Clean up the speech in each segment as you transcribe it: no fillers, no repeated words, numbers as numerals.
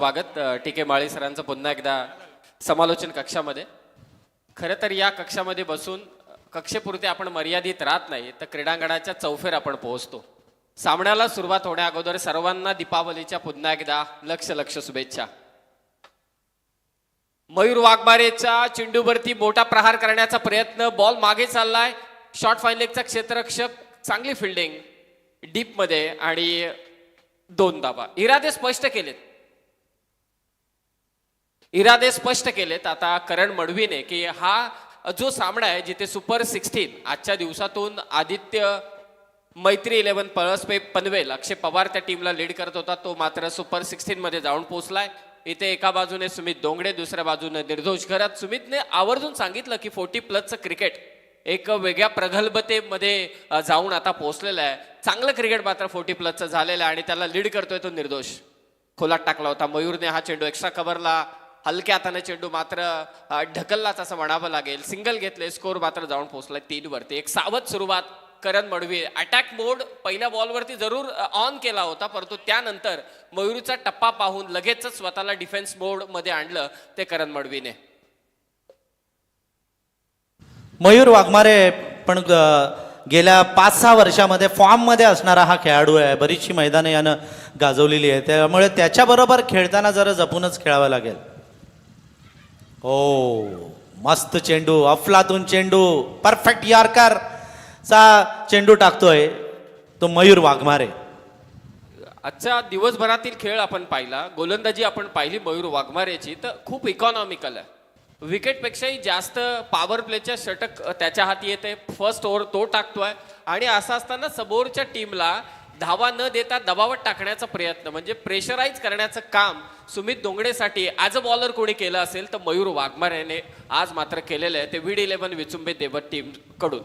स्वागत टीके माळी सरांचं पुन्हा एकदा समालोचन कक्षामध्ये. खरं तर या कक्षामध्ये बसून कक्षेपुरते आपण मर्यादित राहत नाही तर क्रीडांगणाच्या चौफेर आपण पोहोचतो. सामन्याला सुरुवात होण्या अगोदर सर्वांना दीपावलीच्या पुन्हा एकदा लक्ष शुभेच्छा. मयूर वाघमारेच्या चेंडूवरती मोठा प्रहार करण्याचा प्रयत्न, बॉल मागे चाललाय. शॉर्ट फाईन लेगचा क्षेत्ररक्षक, चांगली फिल्डिंग डीप मध्ये आणि 2 धावा. इरादे स्पष्ट केलेत आता करण मडवीने की हा जो सामना आहे जिथे सुपर 16 आजच्या दिवसातून आदित्य मैत्री 11 पळसपे पनवेल अक्षय पवार त्या टीमला लीड करत होता, तो मात्र सुपर 16 मध्ये जाऊन पोहोचलाय. इथे एका बाजूने सुमित दोंगडे, दुसऱ्या बाजूने निर्दोष घरात. सुमितने आवर्जून सांगितलं की 40+ क्रिकेट एक वेगळ्या प्रगल्भतेमध्ये जाऊन आता पोहोचलेलं आहे. चांगलं क्रिकेट मात्र 40+ झालेलं आहे आणि त्याला लीड करतोय तो निर्दोष. खोलात टाकला होता मयूरने हा चेंडू, एक्स्ट्रा कव्हरला हलक्या हाताने चेंडू मात्र ढकललाच असं म्हणावं लागेल. सिंगल घेतले, स्कोर मात्र जाऊन पोहोचलाय 3 वरती. एक सावध सुरुवात करण मडवी. अटॅक मोड पहिल्या बॉलवरती जरूर ऑन केला होता, परंतु त्यानंतर मयूरचा टप्पा पाहून लगेचच स्वतःला डिफेन्स मोड मध्ये आणलं ते करण मडवीने. मयूर वाघमारे पण गेल्या 5-6 वर्षामध्ये फॉर्म मध्ये असणारा हा खेळाडू आहे. बरीचशी मैदाने यानं गाजवलेली आहे, त्यामुळे त्याच्याबरोबर खेळताना जरा जपूनच खेळावं लागेल. हो, मस्त चेंडू, अफलातून चेंडू, परफेक्ट यॉर्कर चा चेंडू टाकतोय तो मयूर वाघमारे. आजच्या दिवसभरातील खेळ आपण पाहिला, गोलंदाजी आपण पाहिली मयूर वाघमारेची, तर खूप इकॉनॉमिकल आहे. विकेटपेक्षाही जास्त पॉवर प्लेच्या षटक त्याच्या हाती येते. फर्स्ट ओव्हर तो टाकतोय आणि असं असताना समोरच्या टीमला धावा न देता दबावात टाकण्याचा प्रयत्न, म्हणजे प्रेशराईज करण्याचं काम सुमित दोंगडेसाठी ॲज अ बॉलर कोणी केलं असेल तर मयूर वाघमारेने आज मात्र केलेलं आहे. ते VD11 विचुंबे देवत टीम कडून.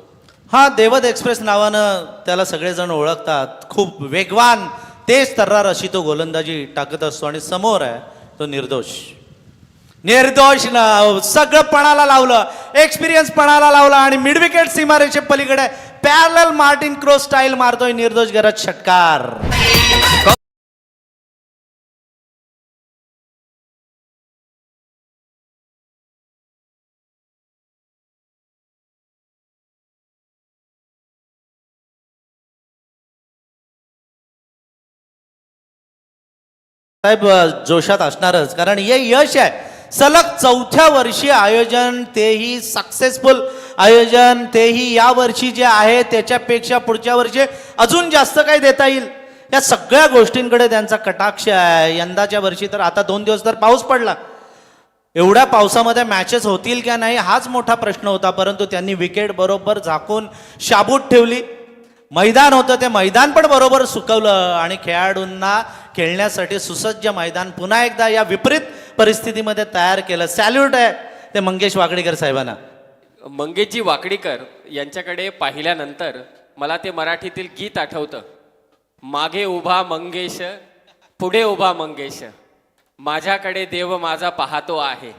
हा, देवत एक्सप्रेस नावानं त्याला सगळेजण ओळखतात. खूप वेगवान, तेज तर्रार अशी तो गोलंदाजी टाकत असतो आणि समोर आहे तो निर्दोष. सगळं पणाला लावलं, एक्सपिरियन्स पणाला लावला आणि मिड विकेट सीमारेषे पलीकडे पॅरलल मार्टिन क्रो स्टाईल मारतोय निर्दोष गरज षटकार. साहेब जोशात असणारच, कारण हे यश आहे. सलग 4थ्या वर्षी आयोजन, तेही सक्सेसफुल आयोजन, तेही या वर्षी जे आहे त्याच्यापेक्षा पुढच्या वर्षी अजून जास्त काय देता येईल या सगळ्या गोष्टींकडे त्यांचा कटाक्ष आहे. यंदाच्या वर्षी तर आता 2 दिवस तर पाऊस पडला, एवढ्या पावसामध्ये मॅचेस होतील का नाही हाच मोठा प्रश्न होता, परंतु त्यांनी विकेट बरोबर झाकून शाबूत ठेवली. मैदान होतं ते मैदान पण बरोबर सुकवलं आणि खेळाडूंना खेळण्यासाठी सुसज्ज मैदान पुन्हा एकदा या विपरीत परिस्थितीमध्ये तयार केलं. सॅल्यूट आहे ते मंगेश वाकडीकर साहेबांना. मंगेशजी वाकडीकर यांच्याकडे पाहिल्यानंतर मला ते मराठीतील गीत आठवतं. मागे उभा मंगेश, पुढे उभा मंगेश, माझ्याकडे देव माझा पाहतो आहे.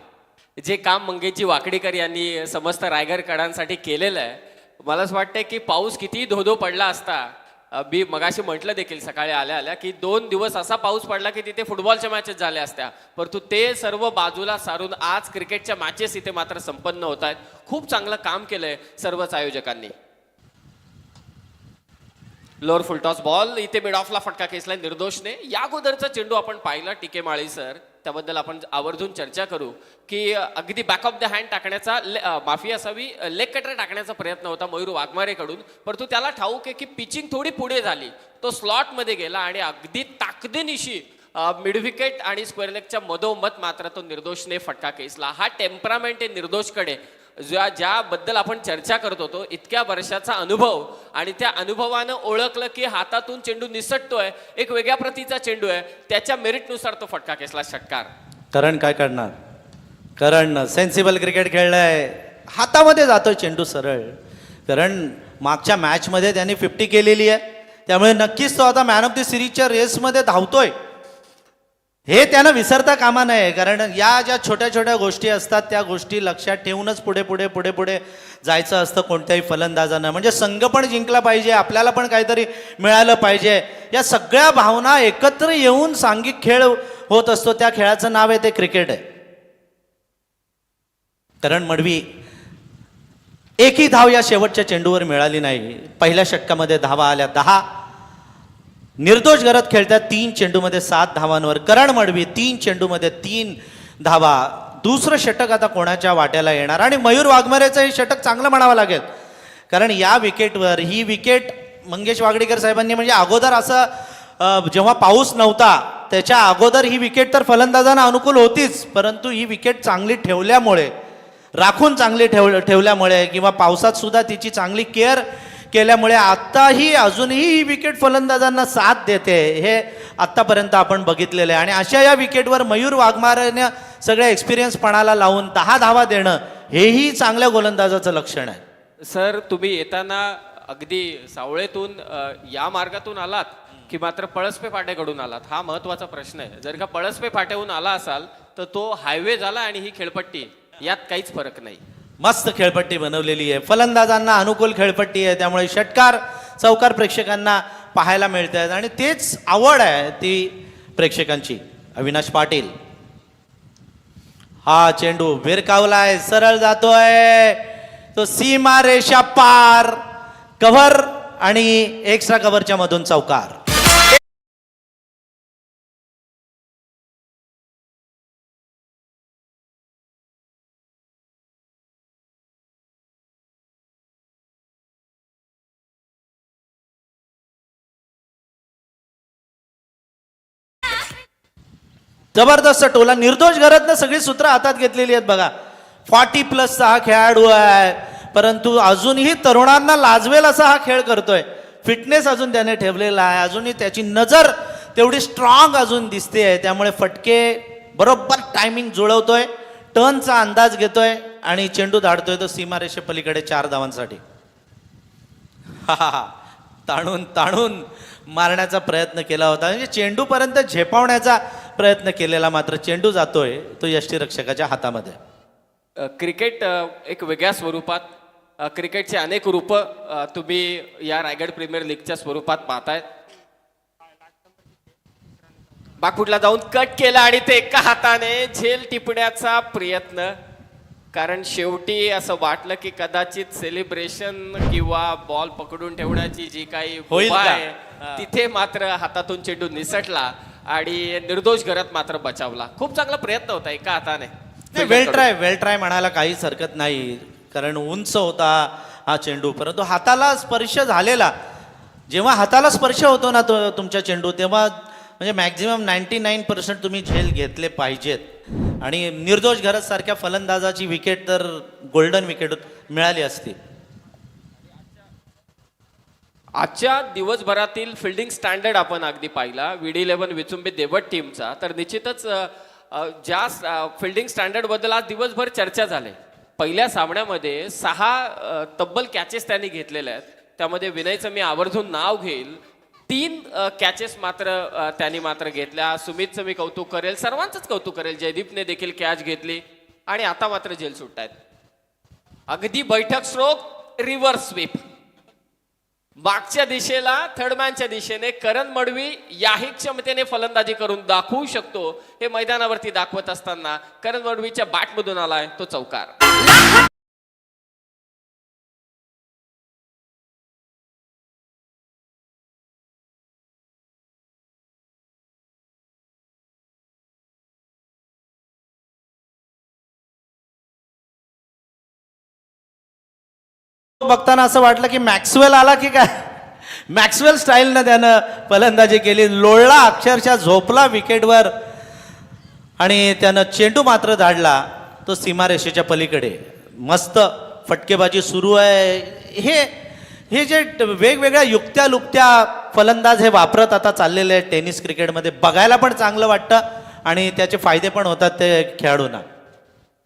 जे काम मंगेशजी वाकडीकर यांनी समस्त रायगडकरांसाठी केलेलं आहे, मला असं वाटतंय की पाऊस कितीही धोधो पडला असता, मी मगाशी म्हटलं देखील सकाळी आल्या आल्या की 2 दिवस असा पाऊस पडला की तिथे फुटबॉलच्या मॅचेस झाल्या असत्या, परंतु ते सर्व बाजूला सारून आज क्रिकेटच्या मॅचेस इथे मात्र संपन्न होत आहेत. खूप चांगलं काम केलंय सर्वच आयोजकांनी. लोअर फुल टॉस बॉल, इथे मिड ऑफला फटका खेचलाय निर्दोषने. या अगोदरचा चेंडू आपण पाहिला टीके माळी सर, त्याबद्दल आपण आवर्जून चर्चा करू की अगदी बॅक ऑफ द हँड टाकण्याचा, माफी असावी, लेग कटर टाकण्याचा प्रयत्न होता मयूर वाघमारेकडून, परंतु त्याला ठाऊक आहे की पिचिंग थोडी पुढे झाली, तो स्लॉटमध्ये गेला आणि अगदी ताकदीनिशी मिड विकेट आणि स्क्वेअर लेगच्या मधोमध मात्र तो निर्दोषने फटका खेचला. हा टेम्परामेंट आहे निर्दोषकडे, ज्याबद्दल आपण चर्चा करत होतो. इतक्या वर्षाचा अनुभव आणि त्या अनुभवानं ओळखलं की हातातून चेंडू निसटतोय, एक वेगळ्या प्रतीचा चेंडू आहे, त्याच्या मेरिटनुसार तो फटका खेचला षटकार. करण काय करणार, करण सेन्सिबल क्रिकेट खेळलाय, हातामध्ये जातोय चेंडू सरळ. करण मागच्या मॅचमध्ये त्यांनी 50 केलेली आहे, त्यामुळे नक्कीच तो आता मॅन ऑफ द सिरीजच्या रेसमध्ये धावतोय हे त्यानं विसरता कामा नये. कारण या ज्या छोट्या छोट्या गोष्टी असतात त्या गोष्टी लक्षात ठेवूनच पुढे पुढे पुढे पुढे जायचं असतं कोणत्याही फलंदाजानं. म्हणजे संघ पण जिंकला पाहिजे, आपल्याला पण काहीतरी मिळालं पाहिजे, या सगळ्या भावना एकत्र येऊन सांघिक खेळ होत असतो त्या खेळाचं नाव आहे ते क्रिकेट आहे. करण मडवी एकही धाव या शेवटच्या चेंडूवर मिळाली नाही. पहिल्या षटकामध्ये धावा आल्या 10. निर्दोष गरज खेळतात 3 चेंडूमध्ये 7 धावांवर. करण मडवी 3 चेंडूमध्ये 3 धावा. दुसरं षटक आता कोणाच्या वाट्याला येणार आणि मयूर वाघमारेचं हे षटक चांगलं म्हणावं लागेल, कारण या विकेटवर ही विकेट मंगेश वागडीकर साहेबांनी म्हणजे अगोदर असं जेव्हा पाऊस नव्हता त्याच्या अगोदर ही विकेट तर फलंदाजांना अनुकूल होतीच, परंतु ही विकेट चांगली ठेवल्यामुळे, राखून चांगली ठेवल्यामुळे किंवा पावसात सुद्धा तिची चांगली केअर केल्यामुळे आत्ताही अजूनही ही विकेट फलंदाजांना साथ देते. हे आत्तापर्यंत आपण बघितलेलं आहे. आणि अशा या विकेटवर मयूर वाघमारेने सगळ्या एक्सपिरियन्सपणाला लावून 10 धावा देणं हेही चांगल्या गोलंदाजाचं लक्षण आहे. सर, तुम्ही येताना अगदी सावळेतून या मार्गातून आलात की मात्र पळसपे फाट्याकडून आलात, हा महत्वाचा प्रश्न आहे. जर का पळसपे फाट्याहून आला असाल तर तो हायवे झाला आणि ही खेळपट्टी, यात काहीच फरक नाही. मस्त खेळपट्टी बनवलेली आहे, फलंदाजांना अनुकूल खेळपट्टी आहे, त्यामुळे षटकार चौकार प्रेक्षकांना पाहायला मिळत आहेत आणि तेच आवड आहे ती प्रेक्षकांची. अविनाश पाटील, हा चेंडू भिरकावलाय, सरळ जातोय, तो सीमा रेषा पार, कव्हर आणि एक्स्ट्रा कव्हरच्या मधून चौकार. जबरदस्त टोला, निर्दोष गरजनं सगळी सूत्र हातात घेतलेली आहेत बघा. 40+ हा खेळाडू आहे, परंतु अजूनही तरुणांना लाजवेल असा हा खेळ करतोय. फिटनेस अजून त्याने ठेवलेला आहे, अजूनही त्याची नजर तेवढी स्ट्रॉंग अजून दिसते आहे. त्यामुळे फटके बरोबर टायमिंग जुळवतोय, टर्नचा अंदाज घेतोय आणि चेंडू धाडतोय तो सीमारेषे पलीकडे 4 धावांसाठी. ताणून ताणून मारण्याचा प्रयत्न केला होता, म्हणजे चेंडूपर्यंत झेपावण्याचा प्रयत्न केलेला, मात्र चेंडू जातोय तो यष्टीरक्षकाच्या हातामध्ये. क्रिकेट एक वेगळ्या स्वरूपात, क्रिकेटचे अनेक रूप तुम्ही या रायगड प्रीमियर लीगच्या स्वरूपात पाहताय. बागफुटला जाऊन कट केला आणि ते एका हाताने झेल टिपण्याचा प्रयत्न, कारण शेवटी असं वाटलं की कदाचित सेलिब्रेशन किंवा बॉल पकडून ठेवण्याची जी काही होईल उपाय का? आहे, तिथे मात्र हातातून चेंडू निसटला आणि निर्दोष गरज मात्र बचावला. खूप चांगला प्रयत्न होता एका हाताने. वेल ट्राय म्हणायला काहीच हरकत नाही, कारण उंच होता हा चेंडू, परंतु हाताला स्पर्श झालेला. जेव्हा हाताला स्पर्श होतो ना तो तुमच्या चेंडू, तेव्हा म्हणजे मॅक्झिमम 99% तुम्ही झेल घेतले पाहिजेत. आणि निर्दोष गरज सारख्या फलंदाजाची विकेट तर गोल्डन विकेट मिळाली असती. आजच्या दिवसभरातील फिल्डिंग स्टँडर्ड आपण अगदी पाहिला VD11 विचुंबी देवट टीमचा, तर निश्चितच ज्या फिल्डिंग स्टँडर्ड बद्दल आज दिवसभर चर्चा झाली. पहिल्या सामन्यामध्ये 6 तब्बल कॅचेस त्यांनी घेतलेल्या आहेत, त्यामध्ये विनयचं मी आवर्जून नाव घेईल. 3 कॅचेस मात्र त्यांनी मात्र घेतल्या. सुमितचं मी कौतुक करेल, सर्वांचंच कौतुक करेल. जयदीपने देखील कॅच घेतली आणि आता मात्र झेल सुटतायत. अगदी बैठक स्ट्रोक, रिव्हर्स स्वीप, मागच्या दिशेला थर्डमॅनच्या दिशेने करण मडवी याही क्षमतेने फलंदाजी करून दाखवू शकतो हे मैदानावरती दाखवत असताना करण मडवीच्या बॅटमधून आलाय तो चौकार. बघताना असं वाटलं की मॅक्सवेल आला की काय, मॅक्सवेल स्टाईलनं त्यानं फलंदाजी केली. लोळला, अक्षरशः झोपला विकेटवर आणि त्यानं चेंडू मात्र धाडला तो सीमारेषेच्या पलीकडे. मस्त फटकेबाजी सुरू आहे. हे जे वेगवेगळ्या युक्त्या लुक्त्या फलंदाज हे वापरत आता चाललेले आहेत टेनिस क्रिकेटमध्ये, बघायला पण चांगलं वाटतं आणि त्याचे फायदे पण होतात ते खेळाडूंना.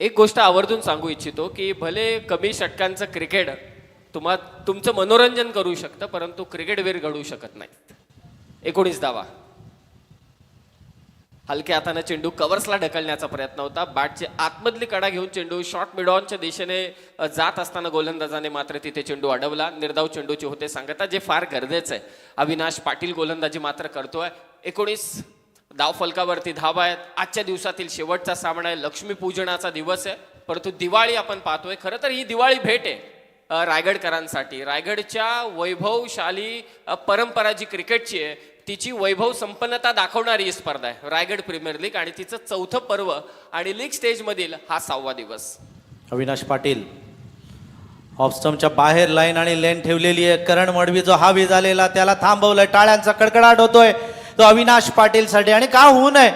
एक गोष्ट आवर्जून सांगू इच्छितो की भले कमी षटकांचं क्रिकेट तुमचं मनोरंजन करू शकतं, परंतु क्रिकेटवीर घडू शकत नाही. 19 धावा. हलक्या हाताने चेंडू कव्हर्सला ढकलण्याचा प्रयत्न होता. बॅटची आतमधली कडा घेऊन चेंडू शॉर्ट मिड ऑनच्या दिशेने जात असताना गोलंदाजाने मात्र तिथे चेंडू अडवला. निर्धाव चेंडूची होते सांगता, जे फार गरजेचं आहे. अविनाश पाटील गोलंदाजी मात्र करतोय. 19 धावफलकावरती धावा आहेत. आजच्या दिवसातील शेवटचा सामना आहे, लक्ष्मीपूजनाचा दिवस आहे, परंतु दिवाळी आपण पाहतोय. खरं तर ही दिवाळी भेट आहे रायगडकरांसाठी. रायगडच्या वैभवशाली परंपरा जी क्रिकेटची आहे तिची वैभव संपन्नता दाखवणारी ही स्पर्धा आहे रायगड प्रीमियर लीग, आणि तिचं चौथं पर्व आणि लीग स्टेजमधील हा 6वा दिवस. अविनाश पाटील ऑफस्टमच्या बाहेर लाईन आणि लेन ठेवलेली आहे. करण मडवी जो हावी झालेला त्याला थांबवलंय. टाळ्यांचा कडकडाट होतोय तो अविनाश पाटीलसाठी. आणि का होऊ नये,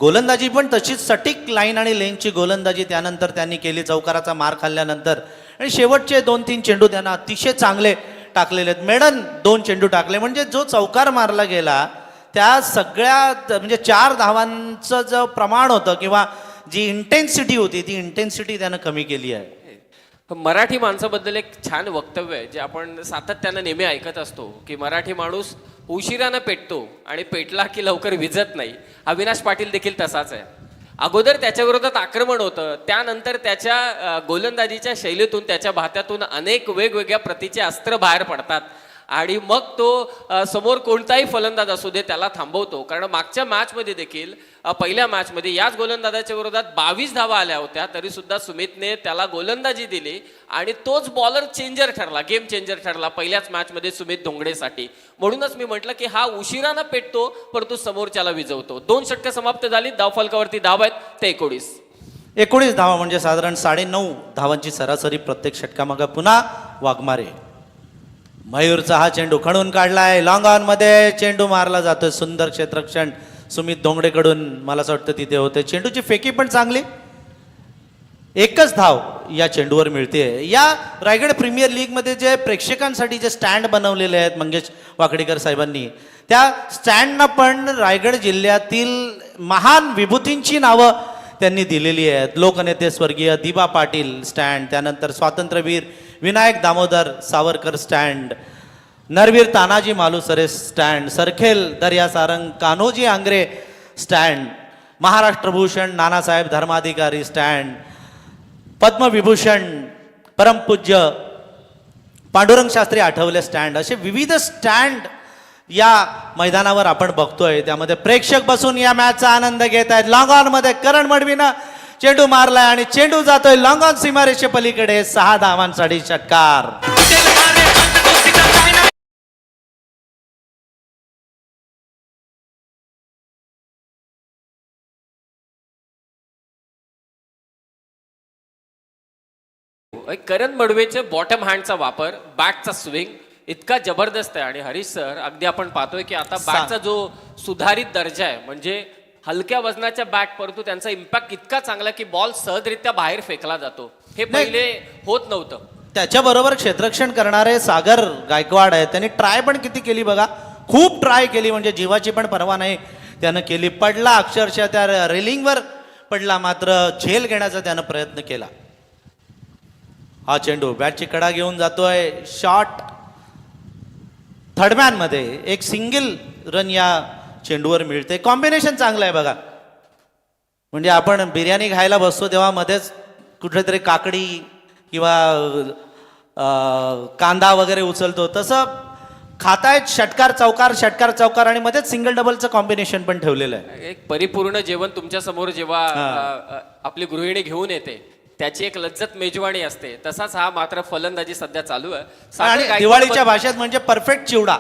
गोलंदाजी पण तशीच सटीक लाईन आणि लेनची गोलंदाजी त्यानंतर त्यांनी केली चौकाराचा मार खाल्ल्यानंतर. आणि शेवटचे 2-3 चेंडू त्यांना अतिशय चांगले टाकलेले आहेत. मेडन 2 चेंडू टाकले, म्हणजे जो चौकार मारला गेला त्या सगळ्या म्हणजे 4 धावांचं जो प्रमाण होतं किंवा जी इंटेन्सिटी होती ती इंटेन्सिटी त्यानं कमी केली आहे. मराठी माणसाबद्दल एक छान वक्तव्य आहे जे आपण सातत्यानं नेहमी ऐकत असतो की मराठी माणूस उशिरानं पेटतो आणि पेटला की लवकर विझत नाही. अविनाश पाटील देखील तसाच आहे. अगोदर त्याच्या विरोधात आक्रमण होतं, त्यानंतर त्याच्या गोलंदाजीच्या शैलीतून त्याच्या भात्यातून अनेक वेगवेगळ्या प्रतीचे अस्त्र बाहेर पडतात आणि मग तो समोर कोणताही फलंदाज असू दे त्याला थांबवतो. कारण मागच्या मॅचमध्ये देखील पहिल्या मॅचमध्ये याच गोलंदाजाच्या विरोधात 22 धावा आल्या होत्या, तरी सुद्धा सुमितने त्याला गोलंदाजी दिली आणि तोच बॉलर चेंजर ठरला, गेम चेंजर ठरला पहिल्याच मॅचमध्ये सुमित धोंगडेसाठी. म्हणूनच मी म्हटलं की हा उशिरानं पेटतो परंतु समोरच्याला विजवतो. 2 षटकं समाप्त झाली, धावफलकावरती धाव आहेत ते 19 धावा म्हणजे साधारण 9.5 धावांची सरासरी प्रत्येक षटकामागे. पुन्हा वाघमारे. मयूरचा हा चेंडू खणून काढलाय, लॉंग ऑन मध्ये चेंडू मारला जातोय. सुंदर क्षेत्ररक्षण सुमित धोंगडेकडून मला असं वाटतं तिथे होते. चेंडूची फेकी पण चांगली. 1च धाव या चेंडूवर मिळते. या रायगड प्रीमियर लीग मध्ये जे प्रेक्षकांसाठी जे स्टँड बनवलेले आहेत मंगेश वाकडेकर साहेबांनी, त्या स्टँडना पण रायगड जिल्ह्यातील महान विभूतींची नावं त्यांनी दिलेली आहेत. लोकनेते स्वर्गीय दिबा पाटील स्टँड, त्यानंतर स्वातंत्र्यवीर विनायक दामोदर सावरकर स्टँड, नरवीर तानाजी मालुसरे स्टँड, सरखेल दर्या सारंग कान्होजी आंग्रे स्टँड, महाराष्ट्रभूषण नानासाहेब धर्माधिकारी स्टँड, पद्मविभूषण परमपूज्य पांडुरंग शास्त्री आठवले स्टँड, असे विविध स्टँड या मैदानावर आपण बघतोय. त्यामध्ये प्रेक्षक बसून या मॅचचा आनंद घेत आहेत. लॉंग ऑन मध्ये करण मडवीनं चेंडू मारलाय आणि चेंडू जातोय लॉंग ऑन सीमारेषे पलीकडे. 6 धावांसाठी षटकार. करण मडवेचे बॉटम हँडचा वापर, बॅटचा स्विंग इतका जबरदस्त आहे. आणि हरीश सर, अगदी आपण पाहतोय की आता बॅटचा जो सुधारित दर्जा आहे, म्हणजे हलक्या वजनाच्या बॅट परंतु त्यांचा इम्पॅक्ट इतका चांगला की बॉल सहजरित्या बाहेर फेकला जातो. हे पहिले होत नव्हतं. त्याच्याबरोबर क्षेत्ररक्षण करणारे सागर गायकवाड आहेत, त्यांनी ट्राय पण किती केली बघा, खूप ट्राय केली, म्हणजे जीवाची पण पर्वा नाही त्यानं केली. पडला अक्षरशः त्या रेलिंगवर पडला, मात्र झेल घेण्याचा त्यानं प्रयत्न केला. हा चेंडू बॅटची कडा घेऊन जातोय. शॉट थर्डमॅन मध्ये एक सिंगल रन या चेंडूवर मिळते. कॉम्बिनेशन चांगलं आहे बघा, म्हणजे आपण बिर्याणी खायला बसतो तेव्हा मध्येच कुठेतरी काकडी किंवा कांदा वगैरे उचलतो, तसं खातायत षटकार चौकार षटकार चौकार आणि मध्येच सिंगल डबलचं कॉम्बिनेशन पण ठेवलेलं आहे. एक परिपूर्ण जेवण तुमच्या समोर जेव्हा आपली गृहिणी घेऊन येते त्याची एक लज्जत मेजवानी असते, तसाच हा मात्र फलंदाजी सध्या चालू आहे. आणि दिवाळीच्या भाषेत म्हणजे परफेक्ट चिवडा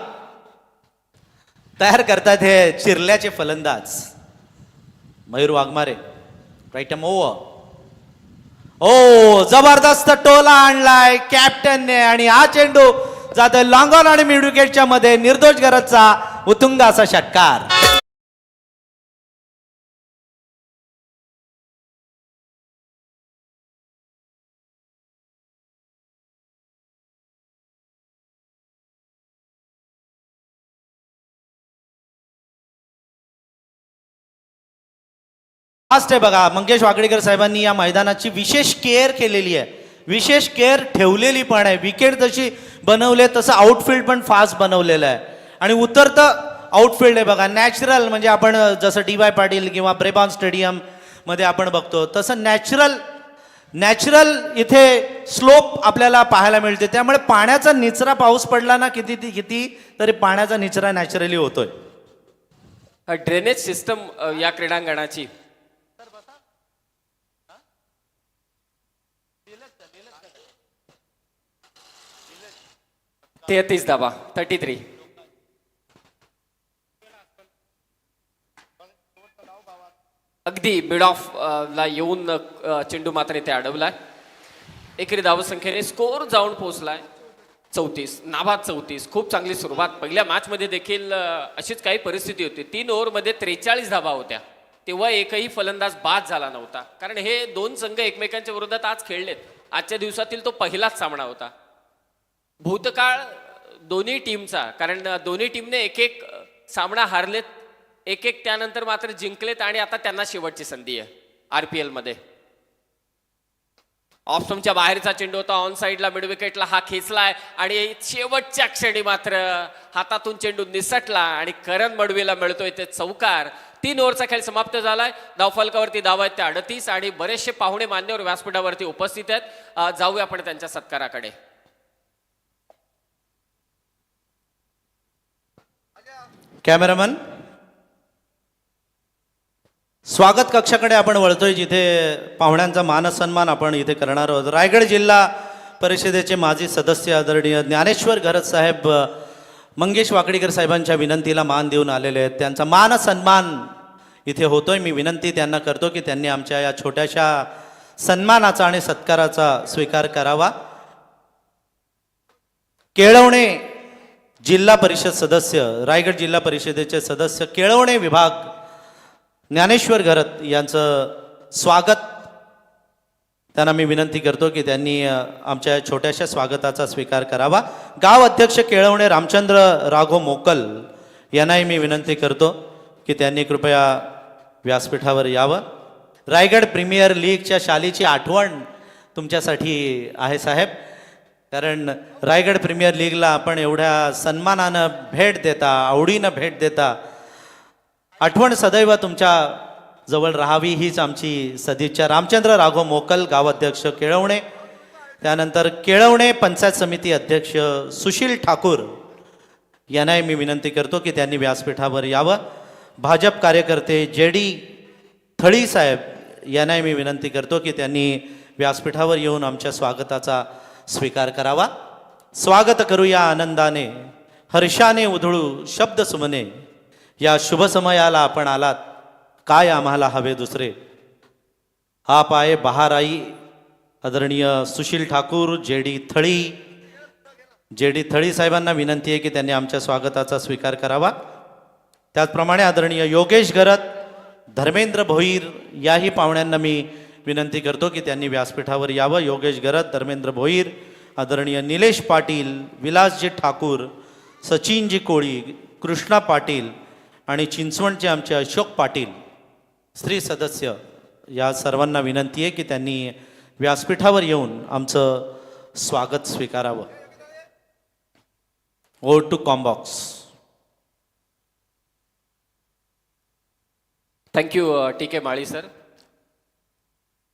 तयार करतात हे चिरल्याचे फलंदाज. Mayur Waghmare right over. ओ जबरदस्त टोला आणलाय कॅप्टनने आणि हा चेंडू जातोय लॉंग ऑन आणि मिड विकेटच्या मध्ये. निर्दोष गरजचा उतुंग असा षटकार. फास्ट आहे बघा. मंगेश वाकडेकर साहेबांनी या मैदानाची विशेष केअर केलेली आहे, विशेष केअर ठेवलेली पण आहे. विकेट जशी बनवले तसं आउटफील्ड पण फास्ट बनवलेलं आहे आणि उतरतं आउटफील्ड आहे बघा. नॅचरल, म्हणजे आपण जसं डी.वाय. पाटील किंवा ब्रेबॉर्न स्टेडियम मध्ये आपण बघतो तसं नॅचरल इथे स्लोप आपल्याला पाहायला मिळते. त्यामुळे पाण्याचा निचरा पाऊस पडला ना किती तरी पाण्याचा निचरा नॅचरली होतोय. ड्रेनेज सिस्टम या क्रीडांगणाची तेहतीस धावा 33. अगदी मिड ऑफ ला येऊन चेंडू मात्र इथे अडवलाय. एकेरी धावसंख्येने स्कोर जाऊन पोहोचलाय 34. नाबाद 34. खूप चांगली सुरुवात. पहिल्या मॅच मध्ये देखील अशीच काही परिस्थिती होती. 3 ओव्हरमध्ये 43 धावा होत्या. तेव्हा एकही फलंदाज बाद झाला नव्हता. कारण हे दोन संघ एकमेकांच्या विरोधात आज खेळलेत. आजच्या दिवसातील तो पहिलाच सामना होता. भूतकाळ दोन्ही टीमचा, कारण दोन्ही टीमने एक एक सामना हारलेत, एक एक त्यानंतर मात्र जिंकलेत आणि आता त्यांना शेवटची संधी आहे आरपीएल मध्ये. ऑफ स्टंपच्या बाहेरचा चेंडू होता. ऑन साईडला मिड विकेटला हा खेचलाय आणि शेवटच्या क्षणी मात्र हातातून चेंडू निसटला आणि करण मडवीला मिळतोय ते चौकार. 3 ओव्हरचा खेळ समाप्त झालाय. धावफलकावरती धाव आहेत त्या 38 आणि बरेचसे पाहुणे मान्यवर व्यासपीठावरती उपस्थित आहेत. जाऊया आपण त्यांच्या सत्काराकडे. कॅमेरामन, स्वागत कक्षाकडे आपण वळतोय, जिथे पाहुण्यांचा मानसन्मान आपण इथे करणार आहोत. रायगड जिल्हा परिषदेचे माजी सदस्य आदरणीय ज्ञानेश्वर घरत साहेब मंगेश वाकडीकर साहेबांच्या विनंतीला मान देऊन आलेले आहेत. त्यांचा मानसन्मान इथे होतोय. मी विनंती त्यांना करतो की त्यांनी आमच्या या छोट्याशा सन्मानाचा आणि सत्काराचा स्वीकार करावा. केळवणे जिल्हा परिषद सदस्य, रायगड जिल्हा परिषदेचे सदस्य केळवणे विभाग ज्ञानेश्वर घरत यांचं स्वागत. त्यांना मी विनंती करतो की त्यांनी आमच्या छोट्याशा स्वागताचा स्वीकार करावा. गाव अध्यक्ष केळवणे रामचंद्र राघव मोकल यांनाही मी विनंती करतो की त्यांनी कृपया व्यासपीठावर यावं. रायगड प्रीमियर लीगच्या शालीची आठवण तुमच्यासाठी आहे साहेब, कारण रायगड प्रीमियर लीगला आपण एवढ्या सन्मानानं भेट देता, आवडीनं भेट देता. आठवण सदैव तुमच्या जवळ राहावी हीच आमची सदिच्छा. रामचंद्र राघव मोकल गावाध्यक्ष केळवणे, त्यानंतर केळवणे पंचायत समिती अध्यक्ष सुशील ठाकूर यांनाही मी विनंती करतो की त्यांनी व्यासपीठावर यावं. भाजप कार्यकर्ते JD थळी साहेब यांनाही मी विनंती करतो की त्यांनी व्यासपीठावर येऊन आमच्या स्वागताचा स्वीकार करावा. स्वागत करूया आनंदाने, हर्षाने उधळू शब्द सुमने, या शुभ समयाला आपण आलात, काय आम्हाला हवे दुसरे. आप आए बहार आई. आदरणीय सुशील ठाकूर, JD थळी साहेबांना विनंती आहे की त्यांनी आमच्या स्वागताचा स्वीकार करावा. त्याचप्रमाणे आदरणीय योगेश घरत, धर्मेंद्र भोईर याही पाहुण्यांना मी विनंती करतो की त्यांनी व्यासपीठावर यावं. योगेश घरत, धर्मेंद्र भोईर, आदरणीय निलेश पाटील, विलासजी ठाकूर, सचिनजी कोळी, कृष्णा पाटील आणि चिंचवणचे आमचे अशोक पाटील स्त्री सदस्य, या सर्वांना विनंती आहे की त्यांनी व्यासपीठावर येऊन आमचं स्वागत स्वीकारावं. Over to combox. Thank you TK Mali sir.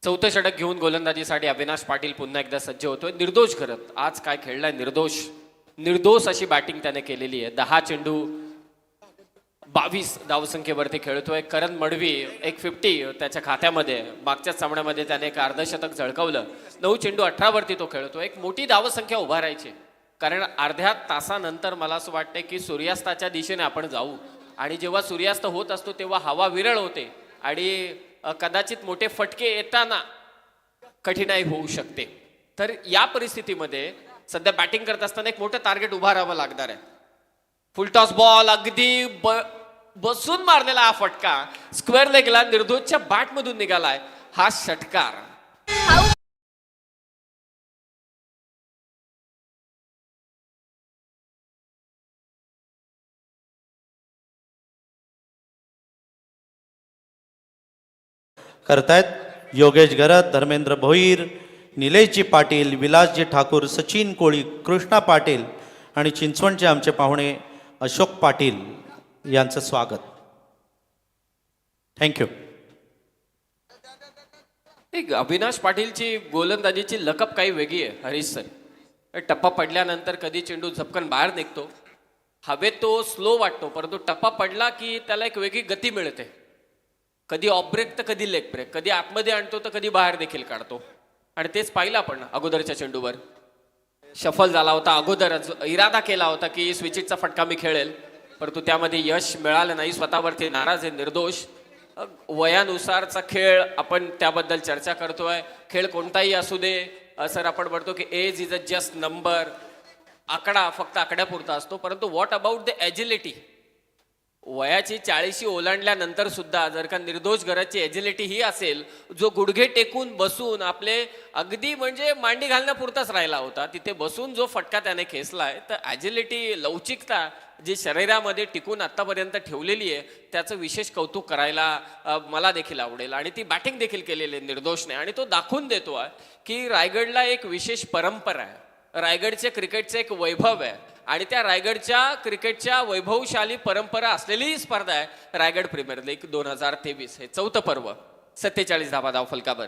चौथं षटक घेऊन गोलंदाजीसाठी अविनाश पाटील पुन्हा एकदा सज्ज होतोय. निर्दोष करत आज काय खेळलाय, निर्दोष अशी बॅटिंग त्याने केलेली आहे. 10 चेंडू 22 धावसंख्येवरती खेळतोय. करण मडवी 150 त्याच्या खात्यामध्ये. मागच्याच सामन्यामध्ये त्याने एक अर्धशतक झळकवलं. 9 चेंडू 18 वरती तो खेळतोय. एक मोठी धावसंख्या उभारायची, कारण अर्ध्या तासानंतर मला असं वाटतं की सूर्यास्ताच्या दिशेने आपण जाऊ आणि जेव्हा सूर्यास्त होत असतो तेव्हा हवा विरळ होते आणि कदाचित मोठे फटके येताना कठीणाई होऊ शकते. तर या परिस्थितीमध्ये सध्या बॅटिंग करत असताना एक मोठं टार्गेट उभारावं लागणार आहे. फुलटॉस बॉल अगदी बसून मारलेला हा फटका स्क्वेअर लेगला निर्दोषच्या बॅटमधून निघालाय हा षटकार. करतायत योगेश घरत, धर्मेंद्र भोईर, निलेशजी पाटील, विलासजी ठाकूर, सचिन कोळी, कृष्णा पाटील आणि चिंचवणचे आमचे पाहुणे अशोक पाटील यांचं स्वागत. थँक्यू. एक अविनाश पाटीलची गोलंदाजीची लकब काही वेगळी आहे हरीश सर. टप्पा पडल्यानंतर कधी चेंडू झपकन बाहेर निघतो हवेत तो स्लो वाटतो, परंतु टप्पा पडला की त्याला एक वेगळी गती मिळते. कधी ऑफ ब्रेक तर कधी लेग ब्रेक, कधी आतमध्ये आणतो तर कधी बाहेर देखील काढतो. आणि तेच पाहिलं आपण अगोदरच्या चेंडूवर. शफल झाला होता अगोदरच, इरादा केला होता की स्विचिटचा फटका मी खेळेल, परंतु त्यामध्ये यश मिळालं नाही. स्वतःवरती नाराज आहे, निर्दोष. वयानुसारचा खेळ आपण त्याबद्दल चर्चा करतोय. खेळ कोणताही असू दे, सर आपण म्हणतो की age is a just number. आकडा फक्त आकड्यापुरता असतो, परंतु व्हॉट अबाउट द एजिलिटी. वयाची 40 ओलांडल्यानंतर सुद्धा जर का निर्दोष घराची एजिलिटी ही असेल, जो गुडघे टेकून बसून आपले अगदी म्हणजे मांडी घालण्यापुरताच राहिला होता, तिथे बसून जो फटका त्याने खेचलाय, तर ॲजिलिटी, लवचिकता जी शरीरामध्ये टिकून आतापर्यंत ठेवलेली आहे, त्याचं विशेष कौतुक करायला मला देखील आवडेल. आणि ती बॅटिंग देखील केलेली आहे निर्दोषने, आणि तो दाखवून देतो आहे की रायगडला एक विशेष परंपरा आहे, रायगडचे क्रिकेटचे एक वैभव आहे. आणि त्या रायगडच्या क्रिकेटच्या वैभवशाली परंपरा असलेली ही स्पर्धा आहे रायगड प्रीमियर लीग 2023. हे 4थं पर्व. 47 धावा धावफलकावर.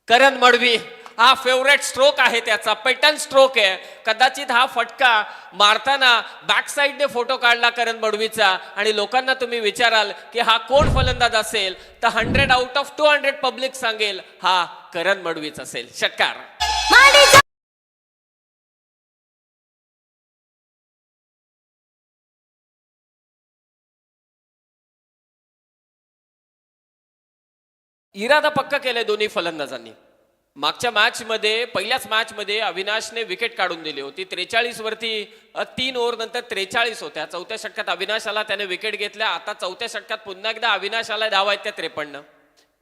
करण मडवी हा फेवरेट स्ट्रोक आहे त्याचा, पॅटर्न स्ट्रोक आहे. कदाचित हा फटका मारताना बॅक साईडने फोटो काढला करण मडवीचा, आणि लोकांना तुम्ही विचाराल की हा कोण फलंदाज असेल, तर 100 आउट ऑफ 200 पब्लिक सांगेल हा करण मडवीच असेल. षटकार. इरादा पक्का केलाय दोन्ही फलंदाजांनी. मागच्या मॅचमध्ये, पहिल्याच मॅचमध्ये अविनाशने विकेट काढून दिली होती. 43 वरती 3 ओव्हर नंतर 43 होत्या. 4थ्या षटकात अविनाश आला, त्याने विकेट घेतल्या. आता 4थ्या षटकात पुन्हा एकदा अविनाश आला, धावा आहेत त्या 53.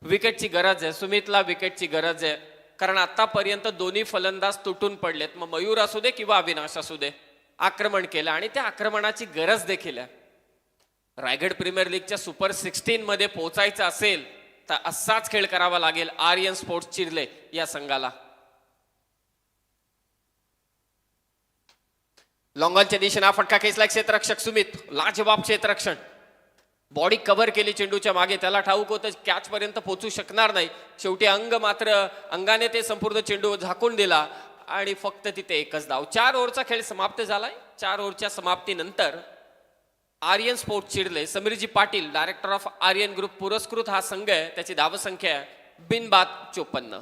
विकेटची गरज आहे सुमितला, विकेटची गरज आहे, कारण आतापर्यंत दोन्ही फलंदाज तुटून पडलेत. मग मयूर असू दे किंवा अविनाश असू दे, आक्रमण केलं आणि त्या आक्रमणाची गरज देखील आहे. रायगड प्रीमियर लीगच्या सुपर 16 मध्ये पोहोचायचं असेल तर असाच खेळ करावा लागेल आर्यन स्पोर्ट्स चिर्ले या संघाला. लॉंगॉनच्या दिशेने हा फटका खेचला क्षेत्ररक्षक सुमित. लाजवाब क्षेत्ररक्षण, बॉडी कव्हर केली चेंडूच्या मागे. त्याला ठाऊक होतं कॅच पर्यंत पोहोचू शकणार नाही. शेवटी अंगाने ते संपूर्ण चेंडू झाकून दिला आणि फक्त तिथे एकच धाव. 4 ओव्हरचा खेळ समाप्त झालाय. 4 ओव्हरच्या समाप्तीनंतर Aryan sports Chirle, Sameerji Patil, director of Aryan group पुरस्कृत हा संघ आहे. त्याची धावसंख्या आहे बिनबाद 54.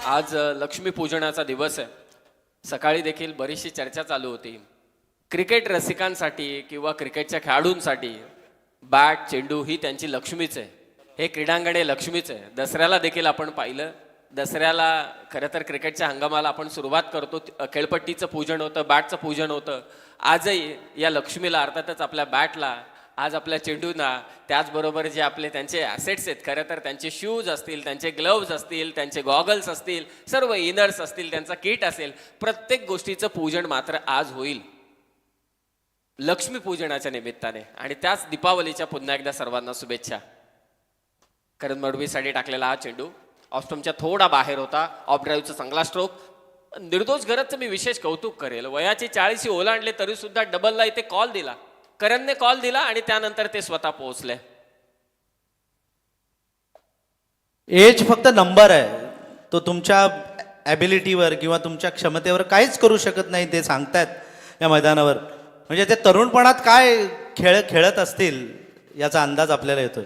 आज लक्ष्मीपूजनाचा दिवस आहे. सकाळी देखील बरीचशी चर्चा चालू होती. क्रिकेट रसिकांसाठी किंवा क्रिकेटच्या खेळाडूंसाठी बॅट, चेंडू ही त्यांची लक्ष्मीच आहे. हे क्रीडांगणे लक्ष्मीच आहे. दसऱ्याला देखील आपण पाहिलं. दसऱ्याला खरं तर क्रिकेटच्या हंगामाला आपण सुरुवात करतो, खेळपट्टीचं पूजन होतं, बॅटचं पूजन होतं. आजही या लक्ष्मीला, अर्थातच आपल्या बॅटला, आज आपल्या चेंडूंना, त्याचबरोबर जे आपले त्यांचे ॲसेट्स आहेत, खरं तर त्यांचे शूज असतील, त्यांचे ग्लव्ज असतील, त्यांचे गॉगल्स असतील, सर्व इनर्स असतील, त्यांचा किट असेल, प्रत्येक गोष्टीचं पूजन मात्र आज होईल लक्ष्मीपूजनाच्या निमित्ताने. आणि त्याच दीपावलीच्या पुन्हा एकदा सर्वांना शुभेच्छा. करण मडवीसाठी टाकलेला हा चेंडू ऑफस्टम्पच्या थोडा बाहेर होता. ऑफ ड्राईव्हचा चांगला स्ट्रोक. निर्दोष घरचं मी विशेष कौतुक करेल. वयाची 40 ओलांडले तरी सुद्धा डबलला इथे कॉल दिला, करणने कॉल दिला आणि त्यानंतर ते स्वतः पोहोचले. एज फक्त नंबर आहे, तो तुमच्या ॲबिलिटीवर किंवा तुमच्या क्षमतेवर काहीच करू शकत नाही, ते सांगतायत या मैदानावर. म्हणजे ते तरुणपणात काय खेळत असतील याचा अंदाज आपल्याला येतोय.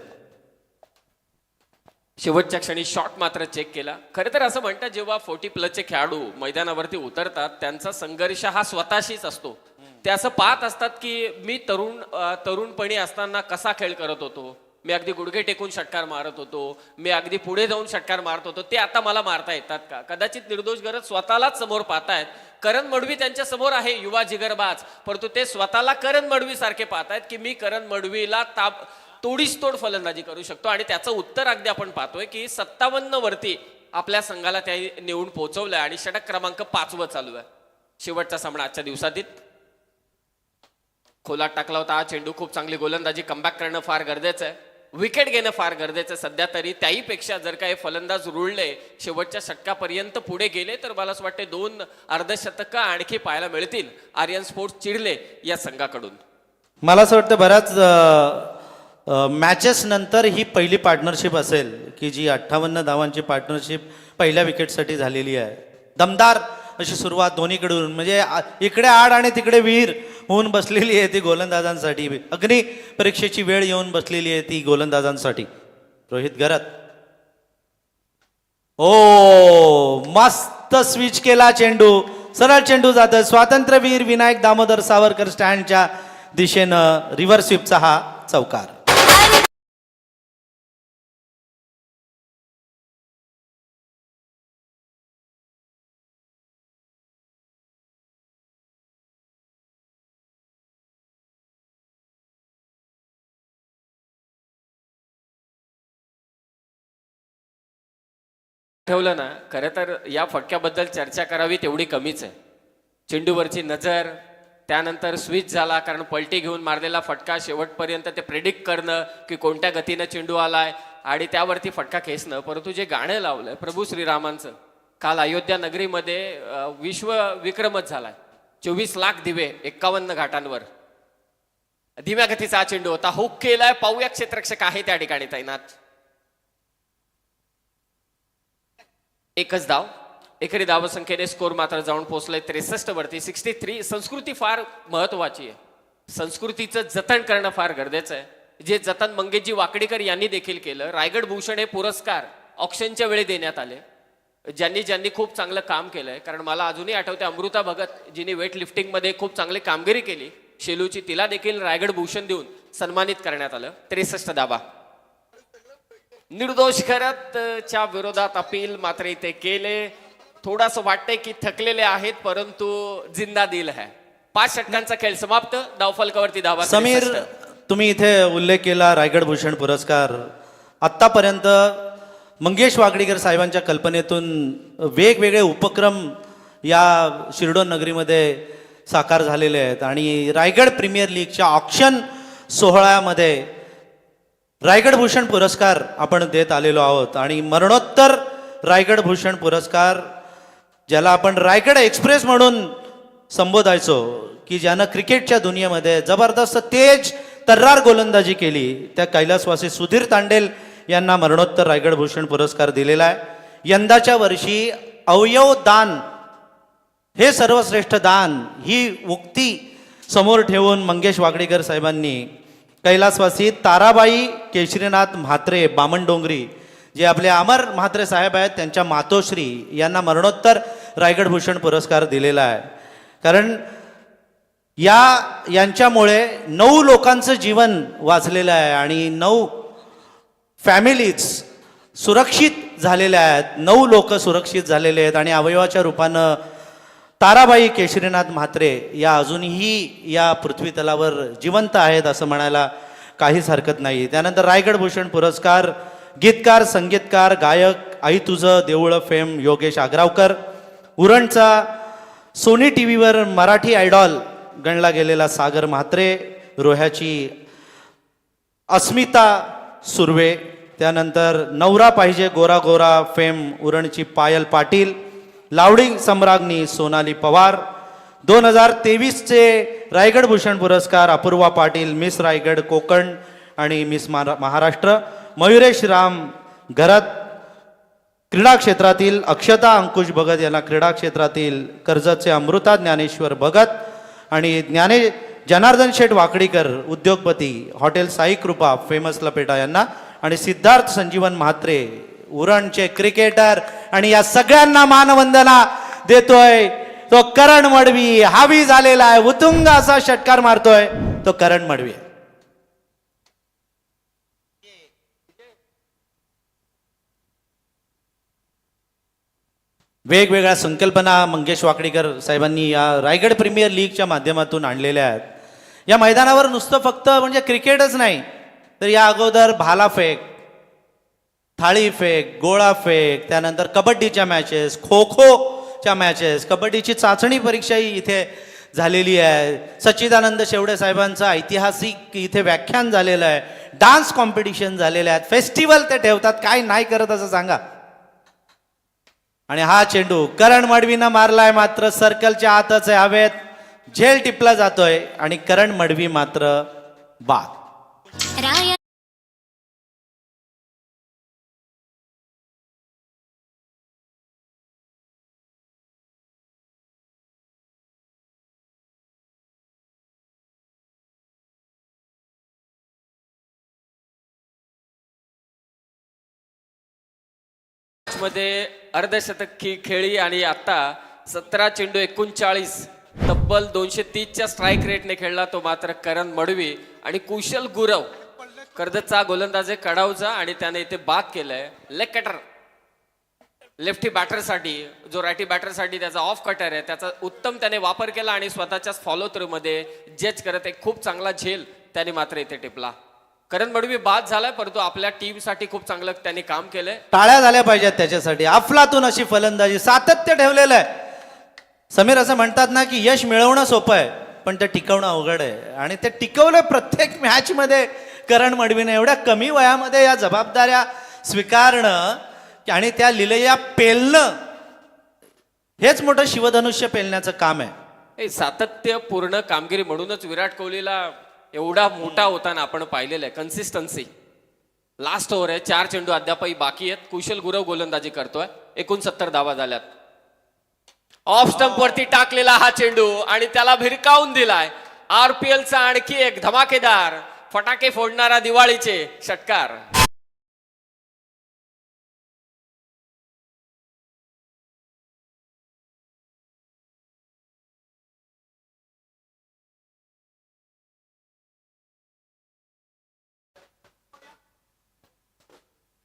शेवटच्या क्षणी शॉट मात्र चेक केला. खरं तर असं म्हणतात, जेव्हा 40+ खेळाडू मैदानावरती उतरतात त्यांचा संघर्ष हा स्वतःशीच असतो. ते असं पाहत असतात की मी तरुणपणी असताना कसा खेळ करत होतो, मी अगदी गुडघे टेकून षटकार मारत होतो, मी अगदी पुढे जाऊन षटकार मारत होतो, ते आता मला मारता येतात का. कदाचित निर्दोष गरज स्वतःलाच समोर पाहतायत. करण मडवी त्यांच्या समोर आहे, युवा जिगरबाज, परंतु ते स्वतःला करण मडवी सारखे पाहतायत की मी करण मडवीला तोडीस तोड फलंदाजी करू शकतो. आणि त्याचं उत्तर अगदी आपण पाहतोय की 57 वरती आपल्या संघाला त्या नेऊन पोहोचवलंय आणि षटक क्रमांक 5 चालू आहे. शेवटचा सामना आजच्या दिवसातील खोलात टाकला होता हा चेंडू. खूप चांगली गोलंदाजी, कमबॅक करणं फार गरजेचं आहे. विकेट घेणं फार गरजेचं सध्या तरी. त्याहीपेक्षा जर काही फलंदाज रुळले, शेवटच्या षटकापर्यंत पुढे गेले, तर मला असं वाटते 2 अर्धशतक आणखी पाहायला मिळतील आर्यन स्पोर्ट्स चिडले या संघाकडून. मला असं वाटतं बऱ्याच मॅचेस नंतर ही पहिली पार्टनरशिप असेल की जी 58 धावांची पार्टनरशिप पहिल्या विकेटसाठी झालेली आहे. दमदार अशी सुरुवात दोन्हीकडून, म्हणजे इकडे आड आणि तिकडे विहीर होऊन बसलेली आहे ती गोलंदाजांसाठी. अग्नी परीक्षेची वेळ येऊन बसलेली आहे ती गोलंदाजांसाठी. रोहित गरत, ओ मस्त स्विच केला चेंडू, सरळ चेंडू जातोय. स्वातंत्र्यवीर विनायक दामोदर सावरकर स्टँडच्या दिशेनं रिव्हर्स स्वीपचा हा चौकार. ठेवलं ना, खरं तर या फटक्याबद्दल चर्चा करावी तेवढी कमीच आहे. चेंडूवरची नजर, त्यानंतर स्विच झाला कारण पलटी घेऊन मारलेला फटका, शेवटपर्यंत ते प्रेडिक्ट करणं की कोणत्या गतीनं चेंडू आलाय आणि त्यावरती फटका खेचणं. परंतु जे गाणं लावलंय प्रभू श्रीरामांचं, काल अयोध्या नगरीमध्ये विश्व विक्रमच झालाय. 24 लाख दिवे 51 घाटांवर. धीम्या गतीचा हा चेंडू होता, हुक केलाय. पाहूया क्षेत्ररक्षक आहे त्या ठिकाणी तैनात. एकच धाव, एकेरी धावसंख्येने स्कोर मात्र जाऊन पोहोचलाय 63 वरती 63. संस्कृती फार महत्वाची आहे, संस्कृतीचं जतन करणं फार गरजेचं आहे, जे जतन मंगेशजी वाकडीकर यांनी देखील केलं. रायगड भूषण हे पुरस्कार ऑक्शनच्या वेळी देण्यात आले ज्यांनी ज्यांनी खूप चांगलं काम केलंय. कारण मला अजूनही आठवते अमृता भगत जिने वेट लिफ्टिंगमध्ये खूप चांगली कामगिरी केली शेलूची, तिला देखील रायगड भूषण देऊन सन्मानित करण्यात आलं. 63 धावा. निर्दोष खरतच्या विरोधात अपील मात्र इथे केले. थोडंसं वाटतंय की थकलेले आहेत परंतु जिंदा दिल है. 5 षटकांचा खेळ समाप्त. धावफलकावरती धावा. समीर, 63. तुम्ही इथे उल्लेख केला रायगड भूषण पुरस्कार. आत्तापर्यंत मंगेश वाकडीकर साहेबांच्या कल्पनेतून वेगवेगळे उपक्रम या शिरडोन नगरीमध्ये साकार झालेले आहेत आणि रायगड प्रीमियर लीगच्या ऑक्शन सोहळ्यामध्ये रायगड भूषण पुरस्कार आपण देत आलेलो आहोत. आणि मरणोत्तर रायगड भूषण पुरस्कार, ज्याला आपण रायगड एक्सप्रेस म्हणून संबोधायचो, की ज्यानं क्रिकेटच्या दुनियेमध्ये जबरदस्त तेज तर्रार गोलंदाजी केली, त्या कैलासवासी सुधीर तांडेल यांना मरणोत्तर रायगड भूषण पुरस्कार दिलेला आहे. यंदाच्या वर्षी अवयव दान हे सर्वश्रेष्ठ दान ही उक्ती समोर ठेवून मंगेश वाकडीकर साहेबांनी कैलासवासी ताराबाई केशरीनाथ म्हात्रे बामणडोंगरी, जे आपले अमर म्हात्रे साहेब आहेत, त्यांच्या मातोश्री यांना मरणोत्तर रायगड भूषण पुरस्कार दिलेला आहे. कारण यांच्यामुळे 9 लोकांचं जीवन वाचलेलं आहे आणि 9 फॅमिलीज सुरक्षित झालेल्या आहेत. 9 लोक सुरक्षित झालेले आहेत आणि अवयवाच्या रूपानं ताराबाई केशरीनाथ म्हात्रे या अजूनही या पृथ्वी तलावर जिवंत आहेत असं म्हणायला काहीच हरकत नाही. त्यानंतर रायगड भूषण पुरस्कार गीतकार, संगीतकार, गायक, आई तुझं देऊळ fame Yogesh Agrawkar. उरणचा Sony T व्हीवर मराठी आयडॉल गणला गेलेला सागर म्हात्रे. रोह्याची अस्मिता सुर्वे. त्यानंतर नवरा पाहिजे गोरा गोरा फेम उरणची पायल पाटील. लावडी सम्राज्ञी सोनाली पवार. 2023चे रायगड भूषण पुरस्कार अपूर्वा पाटील, मिस रायगड कोकण आणि मिस महाराष्ट्र. मयुरेश राम घरात क्रीडा क्षेत्रातील. अक्षता अंकुश भगत यांना क्रीडा क्षेत्रातील. कर्जतचे अमृता ज्ञानेश्वर भगत आणि जनार्दन शेठ वाकडीकर उद्योगपती. हॉटेल साई कृपा फेमस लपेटा यांना. आणि सिद्धार्थ संजीवन म्हात्रे उरणचे क्रिकेटर. आणि या सगळ्यांना मानवंदना देतोय तो करण मडवी. हावी झालेला आहे, उतुंग असा षटकार मारतोय तो करण मडवी. वेगवेगळ्या संकल्पना मंगेश वाकडीकर साहेबांनी या रायगड प्रीमियर लीगच्या माध्यमातून आणलेल्या आहेत. या मैदानावर नुसतं फक्त म्हणजे क्रिकेटच नाही तर या अगोदर भालाफेक, थाळी फेक, गोळा फेक, त्यानंतर कबड्डीच्या मॅचेस, खो खोच्या मॅचेस, कबड्डीची चाचणी परीक्षाही इथे झालेली आहे. सच्चिदानंद शेवडे साहेबांचं ऐतिहासिक इथे व्याख्यान झालेलं आहे. डान्स कॉम्पिटिशन झालेले आहेत. फेस्टिवल ते ठेवतात. काय नाही करत असं सांगा. आणि हा चेंडू करण मडवीनं मारलाय, मात्र सर्कलच्या आतच आहे, हवेत झेल टिपला जातोय आणि करण मडवी मात्र बाद. मध्ये अर्धशतक खेळी आणि आता 17 चेंडू 39 तब्बल 230च्या स्ट्राईक रेटने खेळला तो मात्र करण मडवी. आणि कुशल गुरव कर्जतचा गोलंदाज आहे कडावचा आणि त्याने इथे बाद केलंय. लेग कटर लेफ्टी बॅटरसाठी, जो रायटी बॅटरसाठी त्याचा ऑफ कटर आहे, त्याचा उत्तम त्याने वापर केला आणि स्वतःच्याच फॉलो थ्रू मध्ये जज करत एक खूप चांगला झेल त्याने मात्र इथे टिपला. करण मडवी बाद झालाय, परंतु आपल्या टीमसाठी खूप चांगलं त्यांनी काम केलंय. टाळ्या झाल्या पाहिजेत त्याच्यासाठी. अफलातून अशी फलंदाजी, सातत्य ठेवलेलं आहे. समीर असं म्हणतात ना की यश मिळवणं सोपं आहे पण ते टिकवणं अवघड आहे. आणि ते टिकवलं प्रत्येक मॅच मध्ये करण मडवीने. एवढ्या कमी वयामध्ये या जबाबदाऱ्या स्वीकारणं आणि त्या लिलया पेलणं, हेच मोठं शिवधनुष्य पेलण्याचं काम आहे. हे सातत्यपूर्ण कामगिरी म्हणूनच विराट कोहलीला एवढा मोठा होताना आपण पाहिलेलं आहे. कन्सिस्टन्सी. लास्ट ओव्हर आहे, 4 चेंडू अद्यापही बाकी आहेत. कुशल गुरव गोलंदाजी करतोय. 69 धावा झाल्यात. ऑफ स्टंप वरती टाकलेला हा चेंडू आणि त्याला भिरकावून दिलाय. आरपीएलचा आणखी एक धमाकेदार फटाके फोडणारा दिवाळीचे षटकार.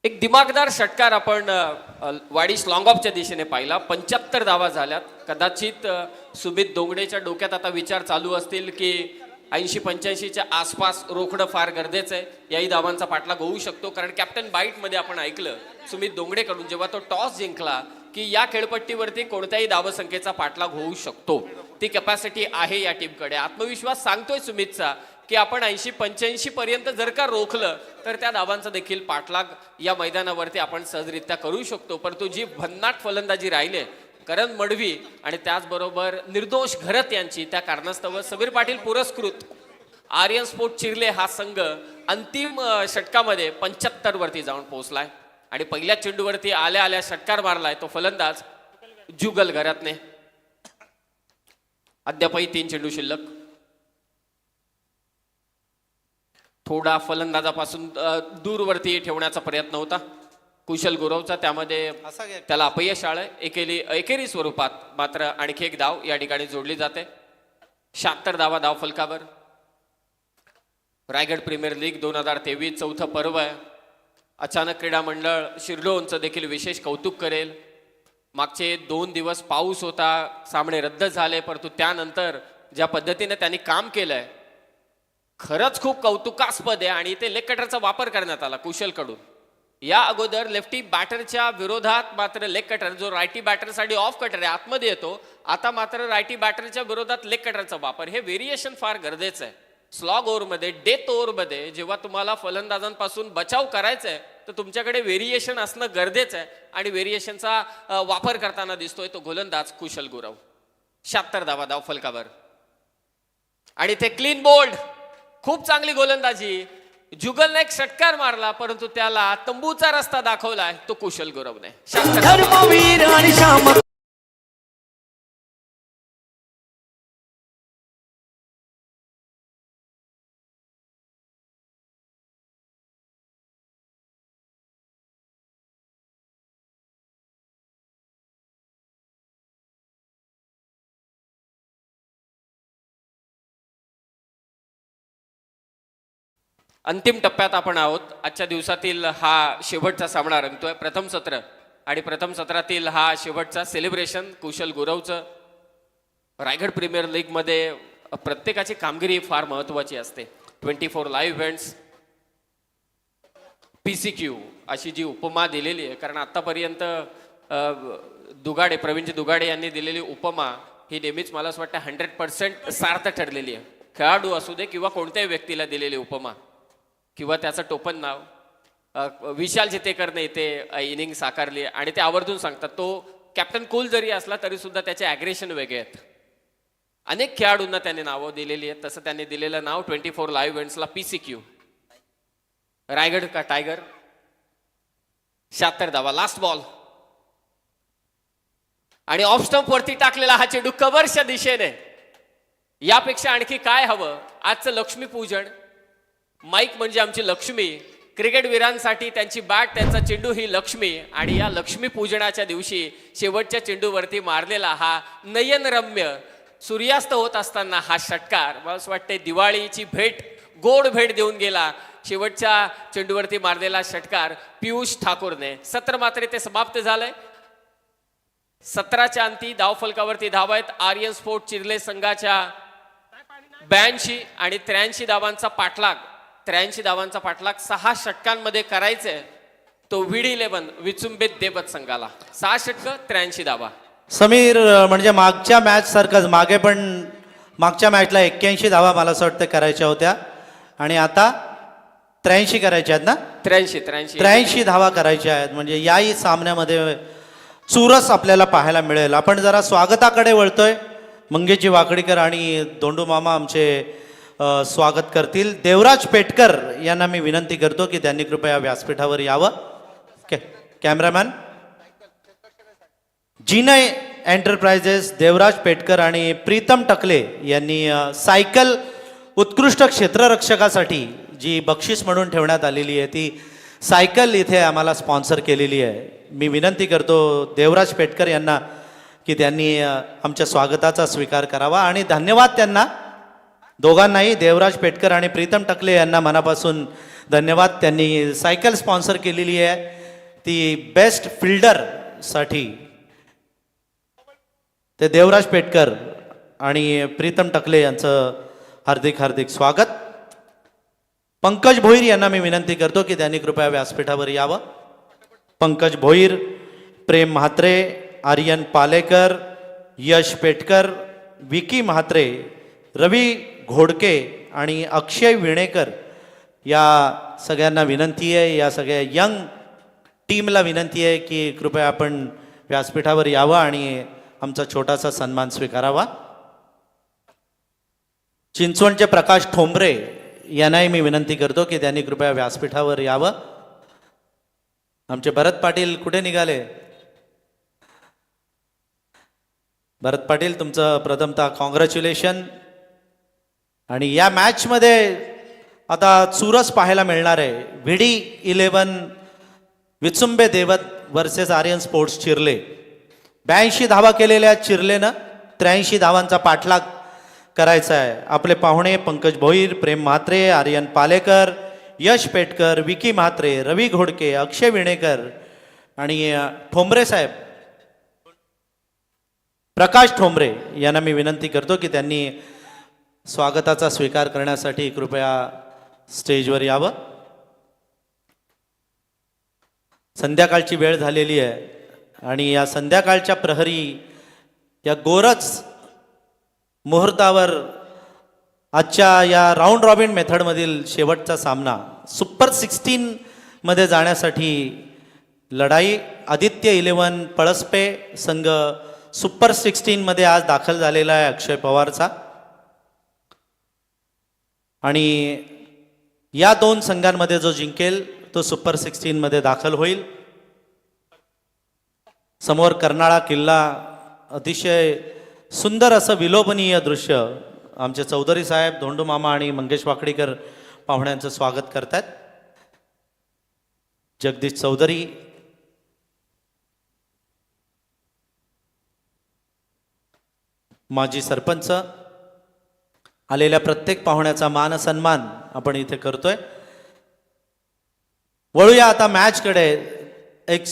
एक दिमागदार षटकार आपण वाडीस लॉंग ऑफच्या दिशेने पाहिला. 75 धावा झाल्यात. कदाचित सुमित दोंगडेच्या डोक्यात आता विचार चालू असतील की 80-85च्या आसपास रोखणं फार गरजेचं आहे. याही धावांचा पाठलाग होऊ शकतो, कारण कॅप्टन बाईट मध्ये आपण ऐकलं सुमित दोंगडेकडून जेव्हा तो टॉस जिंकला की या खेळपट्टीवरती कोणत्याही धावसंख्येचा पाठलाग होऊ शकतो. ती कॅपॅसिटी आहे या टीमकडे. आत्मविश्वास सांगतोय सुमितचा की आपण 80-85 पर्यंत जर का रोखलं तर त्या धावांचा देखील पाठलाग या मैदानावरती आपण सहजरित्या करू शकतो. परंतु जी भन्नाट फलंदाजी राहिले करण मडवी आणि त्याचबरोबर निर्दोष घरत यांची, त्या कारणास्तव समीर पाटील पुरस्कृत आर्यन स्पोर्ट चिर्ले हा संघ अंतिम षटकामध्ये 75 वरती जाऊन पोहोचलाय. आणि पहिल्या चेंडूवरती आल्या आल्या षटकार मारलाय तो फलंदाज जुगल घरातने. अद्यापही 3 चेंडू शिल्लक. थोडा फलंदाजापासून दूरवरती ठेवण्याचा प्रयत्न होता कुशल गुरवचा, त्यामध्ये त्याला अपयश आलंय. एकेरी स्वरूपात मात्र आणखी एक धाव या ठिकाणी जोडली जाते. 76 धावा धाव फलकावर. रायगड प्रीमियर लीग 2023 चौथं पर्व आहे. अचानक क्रीडा मंडळ शिरडोनचं देखील विशेष कौतुक करेल. मागचे 2 दिवस पाऊस होता, सामने रद्द झाले, परंतु त्यानंतर ज्या पद्धतीने त्यांनी काम केलंय खरंच खूप कौतुकास्पद आहे. आणि ते लेग कटरचा वापर करण्यात आला कुशलकडून. या अगोदर लेफ्टी बॅटरच्या विरोधात मात्र लेग कटर, जो रायटी बॅटरसाठी ऑफ कटर आहे, आतमध्ये येतो. आता मात्र रायटी बॅटरच्या विरोधात लेग कटरचा वापर. हे व्हेरिएशन फार गरजेचं आहे. स्लॉग ओव्हरमध्ये, डेथ ओव्हरमध्ये जेव्हा तुम्हाला फलंदाजांपासून बचाव करायचा आहे तर तुमच्याकडे व्हेरिएशन असणं गरजेचं आहे. आणि व्हेरिएशनचा वापर करताना दिसतोय तो गोलंदाज कुशल गुरव. 76 धावा धाव फलकावर. आणि ते क्लीन बोल्ड, खूप चांगली गोलंदाजी. जुगलने एक षटकार मारला, परंतु त्याला तंबूचा रस्ता दाखवलाय तो कुशल गुरवने. अंतिम टप्प्यात आपण आहोत. आजच्या दिवसातील हा शेवटचा सामना रंगतोय. प्रथम सत्र आणि प्रथम सत्रातील हा शेवटचा सेलिब्रेशन कुशल गुरवचं. रायगड प्रीमियर लीग मध्ये प्रत्येकाची कामगिरी फार महत्वाची असते. 24 लाईव्ह इव्हेंट्स, PCQ अशी जी उपमा दिलेली आहे, कारण आतापर्यंत दुगाडे, प्रवीणजी दुगाडे यांनी दिलेली उपमा ही नेहमीच मला असं वाटतं 100% सार्थ ठरलेली आहे. खेळाडू असू दे किंवा कोणत्याही व्यक्तीला दिलेली उपमा किंवा त्याचं टोपण नाव. विशाल चितेकरने इथे इनिंग साकारली आहे आणि ते आवर्जून सांगतात तो कॅप्टन कूल जरी असला तरी सुद्धा त्याचे ॲग्रेशन वेगळे आहेत. अनेक खेळाडूंना त्यांनी नावं दिलेली आहेत. तसं त्यांनी दिलेलं नाव 24 लाईव्ह इव्हेंट्सला PCQ. रायगड का टायगर. 76 धावा लास्ट बॉल आणि ऑफ स्टंप वरती टाकलेला हा चेंडू कव्हरच्या दिशेने. यापेक्षा आणखी काय हवं. आजचं लक्ष्मीपूजन. माईक म्हणजे आमची लक्ष्मी. क्रिकेटवीरांसाठी त्यांची बॅट त्यांचा चेंडू ही लक्ष्मी आणि या लक्ष्मी पूजनाच्या दिवशी शेवटच्या चेंडूवरती मारलेला हा नयनरम्य सूर्यास्त होत असताना हा षटकार मला असं वाटते दिवाळीची भेट गोड भेट देऊन गेला. शेवटच्या चेंडूवरती मारलेला षटकार पियुष ठाकूरने. सत्र मात्र ते समाप्त झालंय. 17च्या अंती धावफलकावरती धावा आहेत आर्यन स्पोर्ट चिर्ले संघाच्या 82 आणि 83 धावांचा पाठलाग. 83 धावांचा पाठलाग 6 षटकांमध्ये करायचंय तो VD11 विचुंबित देवत संघाला. 6 षटकं 83 धावा. समीर म्हणजे मागच्या मॅच सारखंच मागे पण मागच्या मॅचला 81 धावा मला असं वाटतं करायच्या होत्या आणि आता 83 करायच्या आहेत ना. 83 धावा करायच्या आहेत. म्हणजे याही सामन्यामध्ये चुरस आपल्याला पाहायला मिळेल. आपण जरा स्वागताकडे वळतोय. मंगेशजी वाकडीकर आणि धोंडू मामा आमचे स्वागत करतील. देवराज पेटकर यांना मी विनंती करतो की त्यांनी कृपया व्यासपीठावर यावं. कॅमेरामॅन जिनय एंटरप्राइजेस देवराज पेटकर आणि प्रीतम टकले यांनी सायकल उत्कृष्ट क्षेत्ररक्षकासाठी जी बक्षीस म्हणून ठेवण्यात आलेली आहे ती सायकल इथे आम्हाला स्पॉन्सर केलेली आहे. मी विनंती करतो देवराज पेटकर यांना की त्यांनी आमच्या स्वागताचा स्वीकार करावा आणि धन्यवाद त्यांना दोघांनाही. देवराज पेटकर आणि प्रीतम टकले यांना मनापासून धन्यवाद. त्यांनी सायकल स्पॉन्सर केलेली आहे ती बेस्ट फिल्डरसाठी. ते देवराज पेटकर आणि प्रीतम टकले यांचं हार्दिक हार्दिक स्वागत. पंकज भोईर यांना मी विनंती करतो की त्यांनी कृपया व्यासपीठावर यावं. पंकज भोईर, प्रेम म्हात्रे, आर्यन पालेकर, यश पेटकर, विकी म्हात्रे, रवी घोडके आणि अक्षय विणेकर या सगळ्यांना विनंती आहे. या सगळ्या यंग टीमला विनंती आहे की कृपया आपण व्यासपीठावर यावं आणि आमचा छोटासा सन्मान स्वीकारावा. चिंचवणचे प्रकाश ठोंबरे यांनाही मी विनंती करतो की त्यांनी कृपया व्यासपीठावर यावं. आमचे भरत पाटील कुठे निघाले. भरत पाटील तुमचं प्रथमतः कॉंग्रॅच्युलेशन. आणि या मॅचमध्ये आता चुरस पाहायला मिळणार आहे. VD11 विचुंबे देवत वर्सेस आर्यन स्पोर्ट्स चिर्ले. 82 धावा केलेल्या चिर्लेनं 83 धावांचा पाठलाग करायचा आहे. आपले पाहुणे पंकज भोईर, प्रेम म्हात्रे, आर्यन पालेकर, यश पेटकर, विकी म्हात्रे, रवी घोडके, अक्षय विणेकर आणि ठोंबरे साहेब प्रकाश ठोंबरे यांना मी विनंती करतो की त्यांनी स्वागताचा स्वीकार करण्यासाठी कृपया स्टेजवर यावं. संध्याकाळची वेळ झालेली आहे आणि या संध्याकाळच्या प्रहरी या गोरज मुहूर्तावर आजच्या या राऊंड रॉबिन मेथडमधील शेवटचा सामना सुपर 16 मध्ये जाण्यासाठी लढाई. आदित्य 11 पळसपे संघ सुपर 16 मध्ये आज दाखल झालेला आहे अक्षय पवारचा. आणि या 2 संघांमध्ये जो जिंकेल तो सुपर 16 मध्ये दाखल होईल. समोर कर्नाळा किल्ला अतिशय सुंदर असं विलोभनीय दृश्य आमचे चौधरी साहेब, धोंडू मामा आणि मंगेश वाकडीकर पाहुण्यांचं स्वागत करतात. जगदीश चौधरी, माजी सरपंच, आलेल्या प्रत्येक पाहुण्याचा मान सन्मान आपण इथे करतोय. वळूया आता मॅचकडे. एक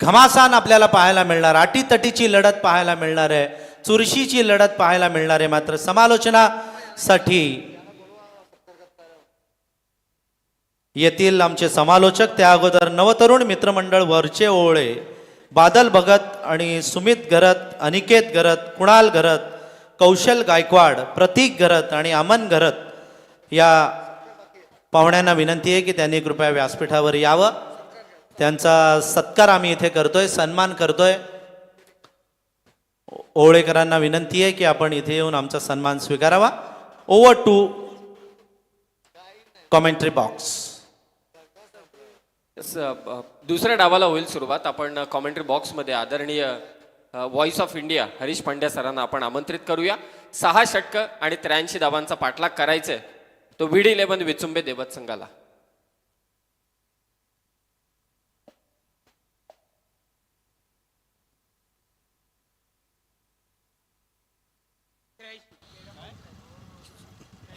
घमासान आपल्याला पाहायला मिळणार, अटीतटीची लढत पाहायला मिळणार आहे, चुरशीची लढत पाहायला मिळणार आहे. मात्र समालोचनासाठी येतील आमचे समालोचक. त्या अगोदर नवतरुण मित्रमंडळ वरचे ओळे बादल भगत आणि सुमित घरत, अनिकेत घरत, कुणाल घरत, कौशल गायकवाड, प्रतीक घरत आणि अमन घरत या पाहुण्यांना विनंती आहे की त्यांनी कृपया व्यासपीठावर यावं. त्यांचा सत्कार आम्ही इथे करतोय, सन्मान करतोय. ओवळेकरांना विनंती आहे की आपण इथे येऊन आमचा सन्मान स्वीकारावा. Over to commentary box. दुसऱ्या डावाला होईल सुरुवात. आपण कॉमेंट्री बॉक्समध्ये आदरणीय voice of India Harish Pandya सरांना आपण आमंत्रित करूया. 6 षटकं आणि 83 धावांचा पाठलाग करायचंय तो VD11 विचुंबे देवत संघाला.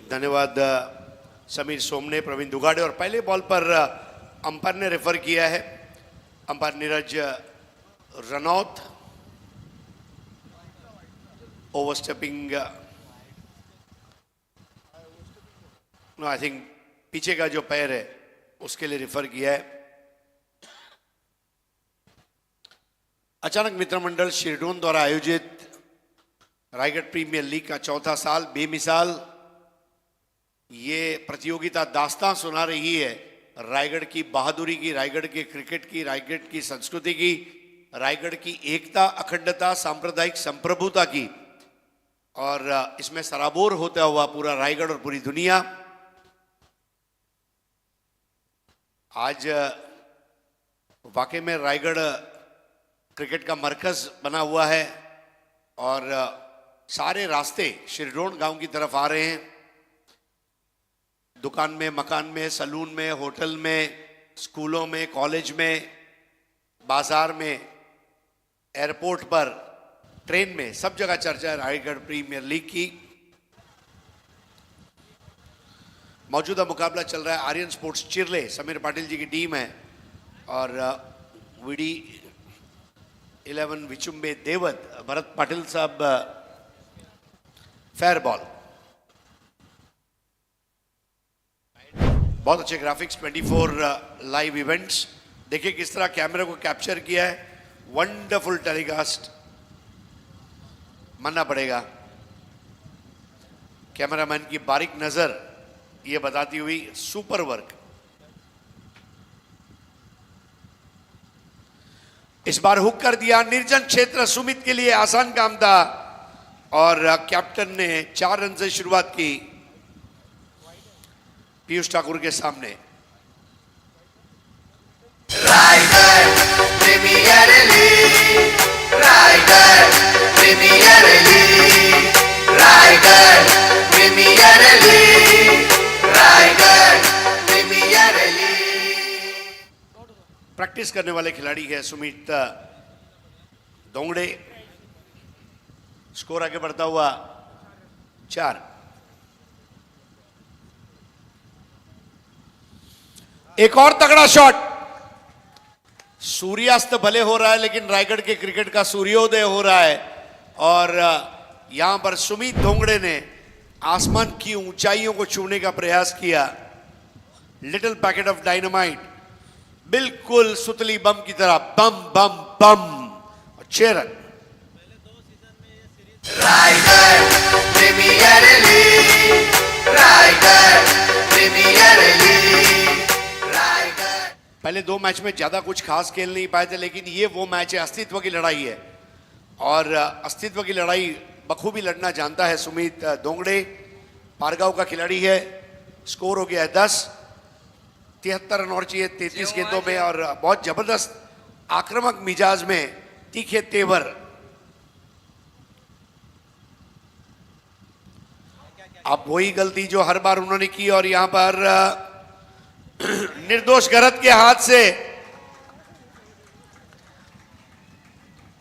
धन्यवाद समीर सोमने, प्रवीण दुगाड़े. और पहले बॉल पर अंपायर ने रेफर किया है, umpire Neeraj Ranaut. Overstepping, no I think पीछे का जो पैर है उसके लिए रेफर किया है. अचानक मित्र मंडल शिरडोन द्वारा आयोजित रायगढ़ प्रीमियर लीग का चौथा साल बेमिसाल ये प्रतियोगिता दास्तां सुना रही है रायगढ़ की बहादुरी की, रायगढ़ के क्रिकेट की, रायगढ़ की संस्कृति की, रायगढ़ की एकता, अखंडता, सांप्रदायिक संप्रभुता की. और इसमें सराबोर होता हुआ पूरा रायगढ़ और पूरी दुनिया. आज वाकई में रायगढ़ क्रिकेट का मरकज बना हुआ है और सारे रास्ते शिरडोन गांव की तरफ आ रहे हैं. दुकान में, मकान में, सलून में, होटल में, स्कूलों में, कॉलेज में, बाजार में, एयरपोर्ट पर, ट्रेन में, सब जगह चर्चा है रायगढ़ प्रीमियर लीग की. मौजूदा मुकाबला चल रहा है आर्यन स्पोर्ट्स चिरले, समीर पाटिल जी की टीम है और VD11 विचुंबे देवत, भरत पाटिल साहब. फेयर बॉल, बहुत अच्छे ग्राफिक्स, 24 लाइव इवेंट्स. देखिए किस तरह कैमरे को कैप्चर किया है. वंडरफुल टेलीकास्ट मानना पड़ेगा. कैमरामैन की बारीक नजर ये बताती हुई सुपर वर्क. इस बार हुक कर दिया. निर्जन क्षेत्र सुमित के लिए आसान काम था और कैप्टन ने 4 रन से शुरुआत की पीयूष ठाकुर के सामने. Raigad premier league, Raigad premier league, Raigad premier league, Raigad premier league. Practice करने वाले खिलाड़ी है सुमित दोंगड़े. स्कोर आगे बढ़ता हुआ 4. एक और तगड़ा शॉट. सूर्यास्त भले हो रहा है लेकिन रायगढ़ के क्रिकेट का सूर्योदय हो रहा है और यहां पर सुमित धोंगड़े ने आसमान की ऊंचाइयों को छूने का प्रयास किया. लिटिल पैकेट ऑफ डायनामाइट, बिल्कुल सुतली बम की तरह, bomb bomb bomb. 6 run. Raigad premier league, Raigad premier league, Raigad. पहले 2 मैच में ज्यादा कुछ खास खेल नहीं पाए थे लेकिन ये वो मैच है, अस्तित्व की लड़ाई है और अस्तित्व की लड़ाई बखूबी लड़ना जानता है सुमित दोंगड़े. पारगांव का खिलाड़ी है. स्कोर हो गया है 10. 73 रन और चाहिए 33 गेंदों में और बहुत जबरदस्त आक्रामक मिजाज में, तीखे तेवर. अब वही गलती जो हर बार उन्होंने की और यहां पर निर्दोष गरत के हाथ से.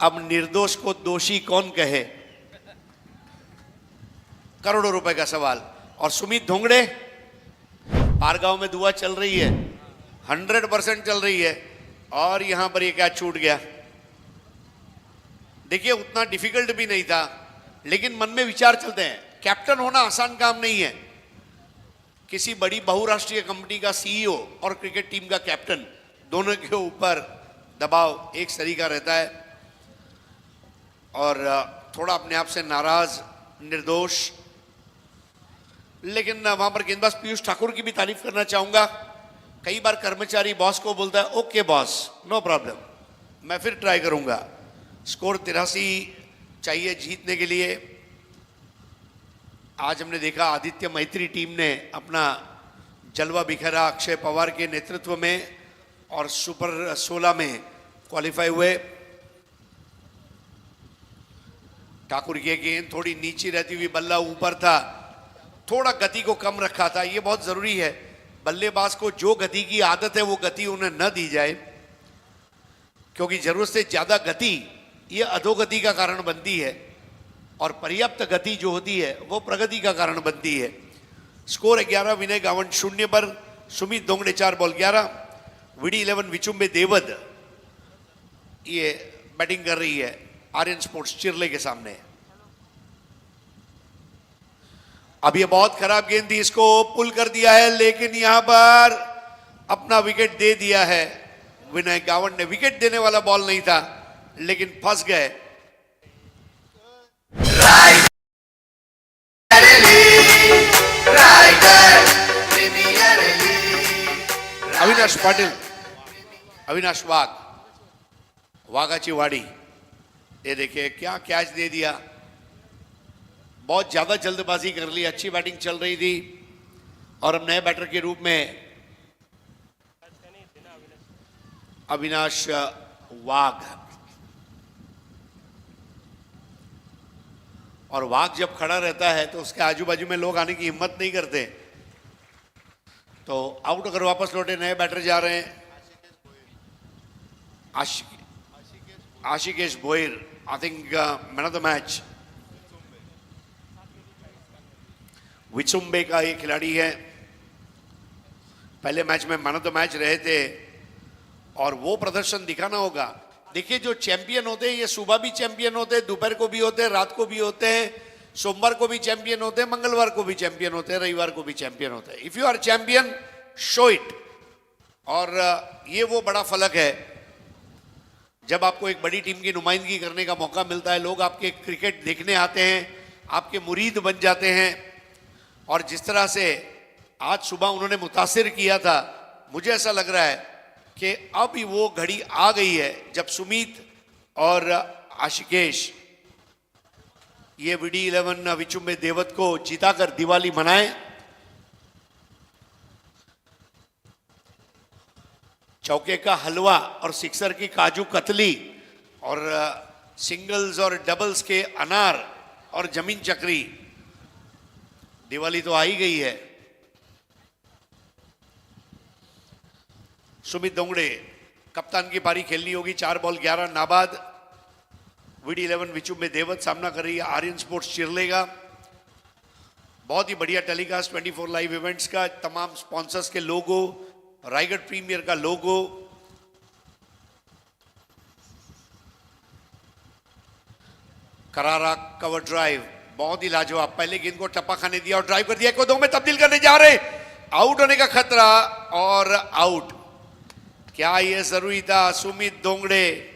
अब निर्दोष को दोषी कौन कहे, करोड़ों रुपए का सवाल. और सुमित धोंगड़े, पारगांव में दुआ चल रही है, 100% चल रही है और यहां पर ये कैच छूट गया. देखिए उतना डिफिकल्ट भी नहीं था लेकिन मन में विचार चलते हैं. कैप्टन होना आसान काम नहीं है. किसी बड़ी बहुराष्ट्रीय कंपनी का सीईओ और क्रिकेट टीम का कैप्टन, दोनों के ऊपर दबाव एक सरी का रहता है और थोड़ा अपने आप से नाराज निर्दोष। लेकिन वहां पर गेंदबाज पीयूष ठाकुर की भी तारीफ करना चाहूंगा। कई बार कर्मचारी बॉस को बोलता है ओके बॉस, नो प्रॉब्लम, मैं फिर ट्राई करूंगा। स्कोर 83 चाहिए जीतने के लिए। आज हमने देखा आदित्य मैत्री टीम ने अपना जलवा बिखेरा अक्षय पवार के नेतृत्व में और सुपर 16 में क्वालिफाई हुए। ठाकुर की गेंद थोड़ी नीचे रहती हुई, बल्ला ऊपर था, थोड़ा गति को कम रखा था। ये बहुत जरूरी है, बल्लेबाज को जो गति की आदत है वो गति उन्हें न दी जाए, क्योंकि जरूरत से ज्यादा गति ये अधोगति का कारण बनती है और पर्याप्त गति जो होती है वो प्रगति का कारण बनती है। स्कोर 11, विनय गावंड 0 पर, सुमित दोंगड़े 4 बॉल 11। विडी 11 विचुम्बे देवद ये बैटिंग कर रही है आर्यन स्पोर्ट्स चिरले के सामने। अब ये बहुत खराब गेंद थी, इसको पुल कर दिया है, लेकिन यहां पर अपना विकेट दे दिया है विनय गावंड ने। विकेट देने वाला बॉल नहीं था, लेकिन फंस गए। अविनाश पाटील, अविनाश वाघ, वाघाची वाड़ी, ये देखिए क्या कैच दे दिया। बहुत ज्यादा जल्दबाजी कर ली, अच्छी बैटिंग चल रही थी और अब नए बैटर के रूप में अविनाश वाघ। और वाघ जब खड़ा रहता है तो उसके आजू बाजू में लोग आने की हिम्मत नहीं करते। तो आउट अगर वापस लौटे, नए बैटर जा रहे हैं। Ashikesh Bhoir, I think man of the match. Vichumbe का ये खिलाड़ी है, पहले मैच में मैन ऑफ द मैच रहे थे और वो प्रदर्शन दिखाना होगा। देखिए जो चैंपियन होते हैं ये सुबह भी चैंपियन होते हैं, दोपहर को भी होते हैं, रात को भी होते हैं, सोमवार को भी चैंपियन होते हैं, मंगलवार को भी चैंपियन होते हैं, रविवार को भी चैंपियन होते हैं। If you are champion show it. और ये वो बड़ा फलक है जब आपको एक बड़ी टीम की नुमाइंदगी करने का मौका मिलता है, लोग आपके क्रिकेट देखने आते हैं, आपके मुरीद बन जाते हैं। और जिस तरह से आज सुबह उन्होंने मुतासिर किया था, मुझे ऐसा लग रहा है कि अब वो घड़ी आ गई है जब सुमित और आशिकेश ये विडी 11 विचुम्बे देवत को जिताकर दिवाली मनाएं। चौके का हलवा और सिक्सर की काजू कतली और सिंगल्स और डबल्स के अनार और जमीन चक्री, दिवाली तो आ ही गई है। सुमित दोंगड़े, कप्तान की पारी खेलनी होगी। 4 बॉल 11 नाबाद। विडी 11 विचुम्बे देवत सामना कर रही है आर्यन स्पोर्ट्स चिरले का। बहुत ही बढ़िया टेलीकास्ट 24 लाइव इवेंट्स का, तमाम स्पॉन्सर्स के लोगो, रायगढ़ प्रीमियर का लोगो, करारा कवर ड्राइव, बहुत ही लाजवाब। पहले गेंद को टप्पा खाने दिया और ड्राइव कर दिया, को 2 में तब्दील करने जा रहे, आउट होने का खतरा और आउट। क्या ये जरूरी था? सुमित दोंगड़े,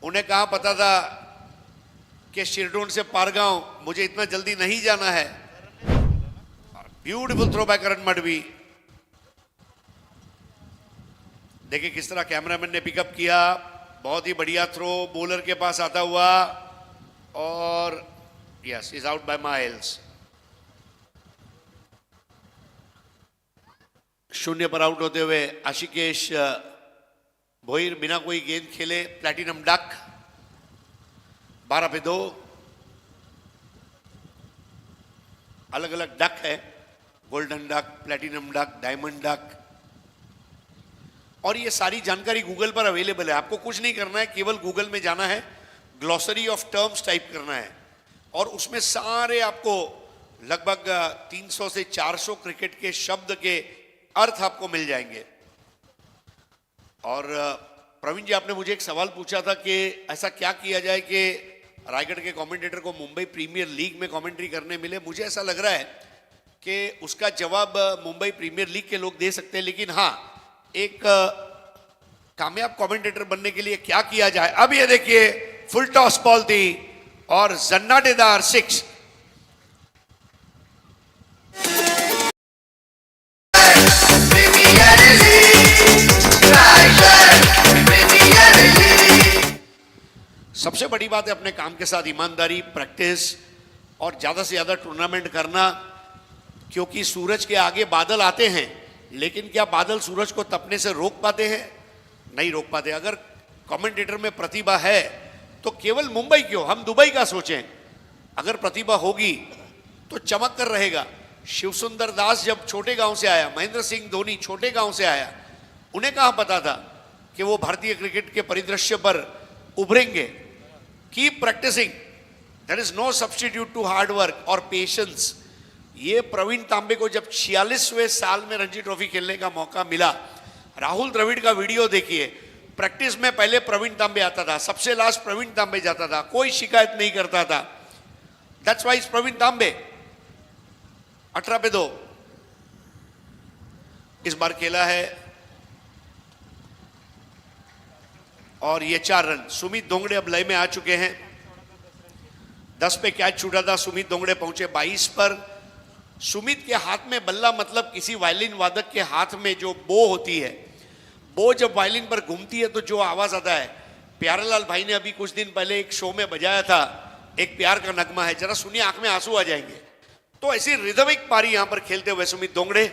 उन्हें कहां पता था कि शिरडोन से पारगांव मुझे इतना जल्दी नहीं जाना है। ब्यूटीफुल थ्रो बाय करण मडवी। देखिए किस तरह कैमरामैन ने पिकअप किया, बहुत ही बढ़िया थ्रो बॉलर के पास आता हुआ और yes, is out by miles. 0 per out होते हुए आशिकेश भोईर बिना कोई गेंद खेले प्लैटिनम डक। 12 पे 2। अलग अलग डक है, golden duck, platinum duck, diamond duck. और ये सारी जानकारी गूगल पर अवेलेबल है, आपको कुछ नहीं करना है, केवल गूगल में जाना है, ग्लॉसरी ऑफ टर्म्स टाइप करना है और उसमें सारे आपको लगभग 300 से 400 क्रिकेट के शब्द के अर्थ आपको मिल जाएंगे। और प्रवीण जी, आपने मुझे एक सवाल पूछा था कि ऐसा क्या किया जाए कि रायगढ़ के कमेंटेटर को मुंबई प्रीमियर लीग में कमेंट्री करने मिले। मुझे ऐसा लग रहा है कि उसका जवाब मुंबई प्रीमियर लीग के लोग दे सकते हैं, लेकिन हाँ, एक कामयाब कमेंटेटर बनने के लिए क्या किया जाए। अब ये देखिए फुल टॉस बॉल थी और जन्नाटेदार 6 सबसे बड़ी बात है अपने काम के साथ ईमानदारी, प्रैक्टिस और ज़्यादा से ज़्यादा टूर्नामेंट करना, क्योंकि सूरज के आगे बादल आते हैं, लेकिन क्या बादल सूरज को तपने से रोक पाते हैं? नहीं रोक पाते। अगर कमेंटेटर में प्रतिभा है तो केवल मुंबई क्यों, हम दुबई का सोचें, अगर प्रतिभा होगी तो चमक कर रहेगा। शिवसुंदर दास जब छोटे गांव से आया, महेंद्र सिंह धोनी छोटे गांव से आया, उन्हें कहां पता था कि वो भारतीय क्रिकेट के परिदृश्य पर उभरेंगे। Keep practising, there is no substitute to hard work और पेशेंस। ये प्रवीण तांबे को जब 46वें साल में रणजी ट्रॉफी खेलने का मौका मिला, राहुल द्रविड़ का वीडियो देखिए, प्रैक्टिस में पहले प्रवीण तांबे आता था, सबसे लास्ट प्रवीण तांबे जाता था, कोई शिकायत नहीं करता था। दैट्स वाइज प्रवीण तांबे 18 पे 2 इस बार खेला है और ये 4 रन। सुमित दोंगड़े अब लय में आ चुके हैं। 10 पे कैच छूटा था, सुमित दोंगड़े पहुंचे 22 पर। सुमित के हाथ में बल्ला मतलब किसी वायलिन वादक के हाथ में जो बो होती है, बो जब वायलिन पर घूमती है तो जो आवाज आता है, प्यारेलाल भाई ने अभी कुछ दिन पहले एक शो में बजाया था, एक प्यार का नगमा है, जरा सुनिए, आंख में आंसू आ जाएंगे। तो ऐसी रिदमिक पारी यहां पर खेलते हुए सुमित दोंगड़े,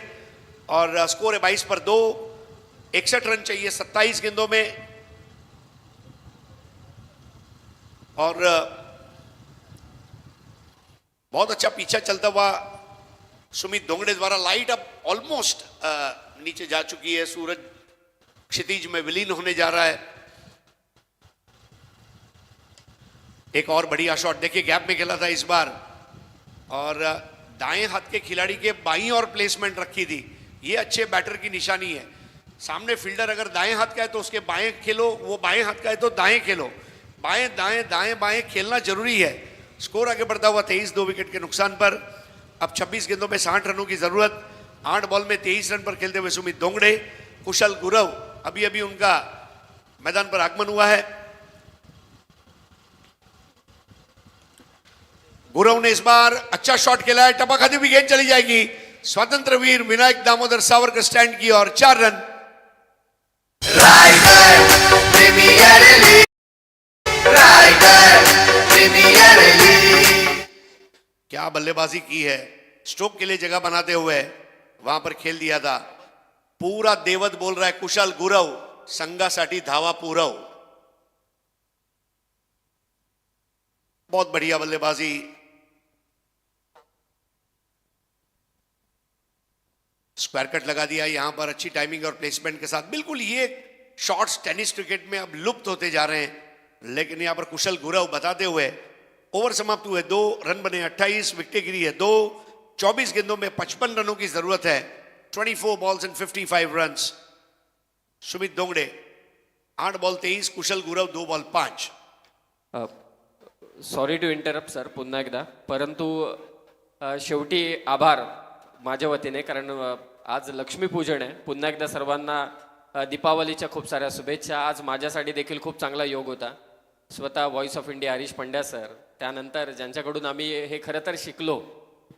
और स्कोर है 22 पर 2, 61 रन चाहिए 27 गेंदों में। और बहुत अच्छा पीछा चलता हुआ सुमित दोंगड़े द्वारा। लाइट अब ऑलमोस्ट नीचे जा चुकी है, सूरज क्षितिज में विलीन होने जा रहा है। एक और बढ़िया शॉट देखिए, गैप में खेला था इस बार, और दाएं हाथ के खिलाड़ी के बाईं और प्लेसमेंट रखी थी। ये अच्छे बैटर की निशानी है। सामने फील्डर अगर दाएं हाथ का है तो उसके बाएं खेलो, वो बाएं हाथ का है तो दाएं खेलो, बाएं दाएं दाएं बाएं खेलना जरूरी है। स्कोर आगे बढ़ता हुआ 23, 2 विकेट के नुकसान पर। अब 26 गेंदों में 60 रनों की जरूरत। 8 बॉल में 23 रन पर खेलते हुए सुमित दोंगड़े। कुशल गुरव अभी अभी उनका मैदान पर आगमन हुआ है। गुरव ने इस बार अच्छा शॉट खेला है, टपक आती हुई गेंद चली जाएगी। स्वतंत्र वीर विनायक दामोदर सावरकर स्टैंड की और 4 run. Raigad premier league, Raigad premier league. क्या बल्लेबाजी की है, स्ट्रोक के लिए जगह बनाते हुए वहां पर खेल दिया था। पूरा देवत बोल रहा है, कुशल गुरव संघासाठी धावा पुरव। बहुत बढ़िया बल्लेबाजी। स्क्वायर कट लगा दिया यहां पर अच्छी टाइमिंग और प्लेसमेंट के साथ। बिल्कुल ये शॉट्स टेनिस क्रिकेट में अब लुप्त होते जा रहे हैं, लेकिन यहां पर कुशल गुरव बताते हुए ओवर समाप्त हुए, 2 रन बने, 28 विकेट गिरी है, 2 24 गेंदों में 55 रनों की जरूरत है। 24 balls and 55 runs. Sumit Dongre 8 ball 23, Kushal Gurav 2 ball 5। Sorry to interrupt sir, पुन्हा एकदा, परंतु शेवटी आभार माझ्या वतीने, कारण आज लक्ष्मीपूजन आहे। पुन्हा एकदा सर्वांना दीपावलीच्या खूप साऱ्या शुभेच्छा। आज माझ्यासाठी देखील खूप चांगला योग होता। स्वतः voice of India Harish Pandya sir, त्यानंतर ज्यांच्याकडून आम्ही हे खरं तर शिकलो,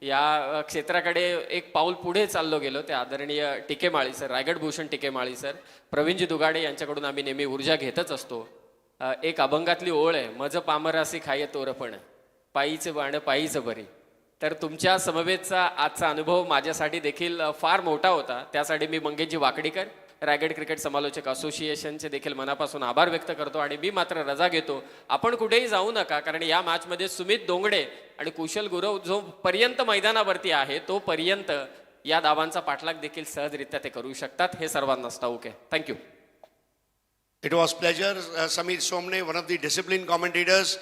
या क्षेत्राकडे एक पाऊल पुढे चाललो गेलो, ते आदरणीय टिके माळी सर, रायगड भूषण टिके माळी सर, प्रवीणजी दुगाडे यांच्याकडून आम्ही नेहमी ऊर्जा घेतच असतो। एक अभंगातली ओळ आहे, मज पामरासी खाय तोरपण, पायीचं बाण पायीचं बरी। तर तुमच्या समवेतचा आजचा अनुभव माझ्यासाठी देखील फार मोठा होता। त्यासाठी मी मंगेशजी वाकडीकर, रायगड क्रिकेट समालोचक असोसिएशनचे देखील मनापासून आभार व्यक्त करतो। आणि मी मात्र रजा घेतो, आपण कुठेही जाऊ नका, कारण या मॅचमध्ये सुमित दोंगडे आणि कुशल गुरव जो पर्यंत मैदानावरती आहे तो पर्यंत या धावांचा पाठलाग देखील सहजरित्या ते करू शकतात, हे सर्वांनाच ठाऊक आहे। Thank you. It was pleasure. Sameer Somane, one of the discipline commentators.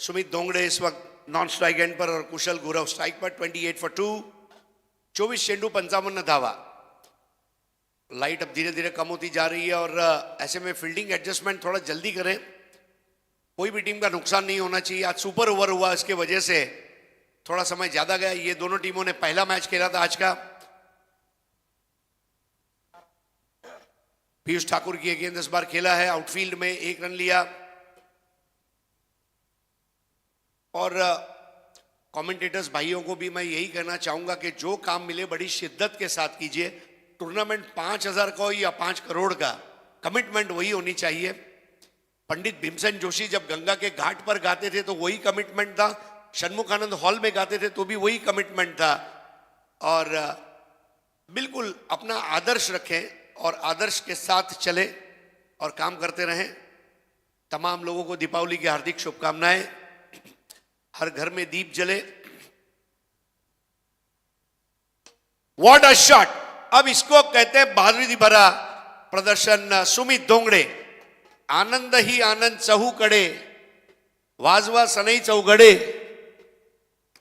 Sumit Dongre इस वक्त नॉन स्ट्राइक एंड पर और कुशल गुरव स्ट्राइक पर। 28 for 2, 24 चेंडू 55 धावा। लाइट अब धीरे धीरे कम होती जा रही है और ऐसे में फील्डिंग एडजस्टमेंट थोड़ा जल्दी करें, कोई भी टीम का नुकसान नहीं होना चाहिए। आज सुपर ओवर हुआ, इसके वजह से थोड़ा समय ज्यादा गया। ये दोनों टीमों ने पहला मैच खेला था आज का। पीयूष ठाकुर की गेंद इस बार खेला है, आउटफील्ड में 1 रन लिया। और कमेंटेटर्स भाइयों को भी मैं यही कहना चाहूंगा कि जो काम मिले बड़ी शिद्दत के साथ कीजिए। टूर्नामेंट 5,000 का हो या 5 करोड़ का, कमिटमेंट वही होनी चाहिए। पंडित भीमसेन जोशी जब गंगा के घाट पर गाते थे तो वही कमिटमेंट था, षणमुखानंद हॉल में गाते थे तो भी वही कमिटमेंट था। और बिल्कुल अपना आदर्श रखें और आदर्श के साथ चले और काम करते रहें। तमाम लोगों को दीपावली की हार्दिक शुभकामनाएं। हर घर में दीप जले। What a shot! अब इसको कहते हैं बहादुरी भरा प्रदर्शन। सुमित धोंगड़े, आनंद ही आनंद चहूकडे, वाजवा सनई चौघडे।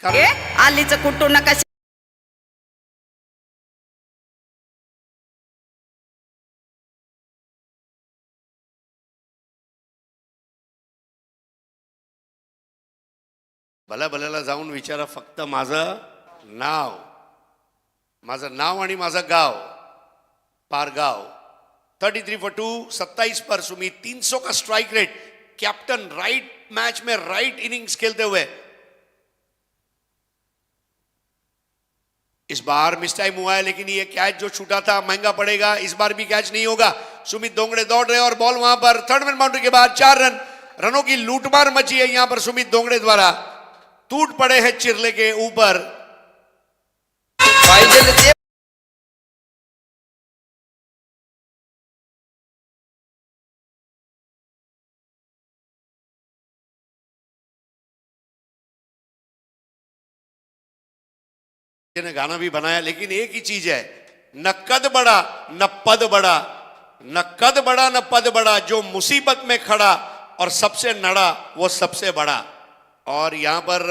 आलीचं कुटू नका भल्या भल्याला जाऊन विचारा फक्त माझं नाव आणि माझं गाव, पारगाव। 33 for 2, 27 पर सुमित, 300 का strike rate. Captain right match में राइट इनिंग्स खेलते हुए इस बार मिस टाइम हुआ है, लेकिन ये कैच जो छूटा था महंगा पड़ेगा। इस बार भी कैच नहीं होगा। सुमित धोंगड़े दौड़ रहे और बॉल वहां पर थर्ड मैन बाउंड्री के बाद 4 रनों की लूटमार मची है यहां पर सुमित धोंगड़े द्वारा। टूट पड़े हैं चिरले के ऊपर। ने गाना भी बनाया, लेकिन एक ही चीज है, न कद बड़ा न पद बड़ा, न कद बड़ा न पद बड़ा, जो मुसीबत में खड़ा और सबसे नड़ा वो सबसे बड़ा। और यहां पर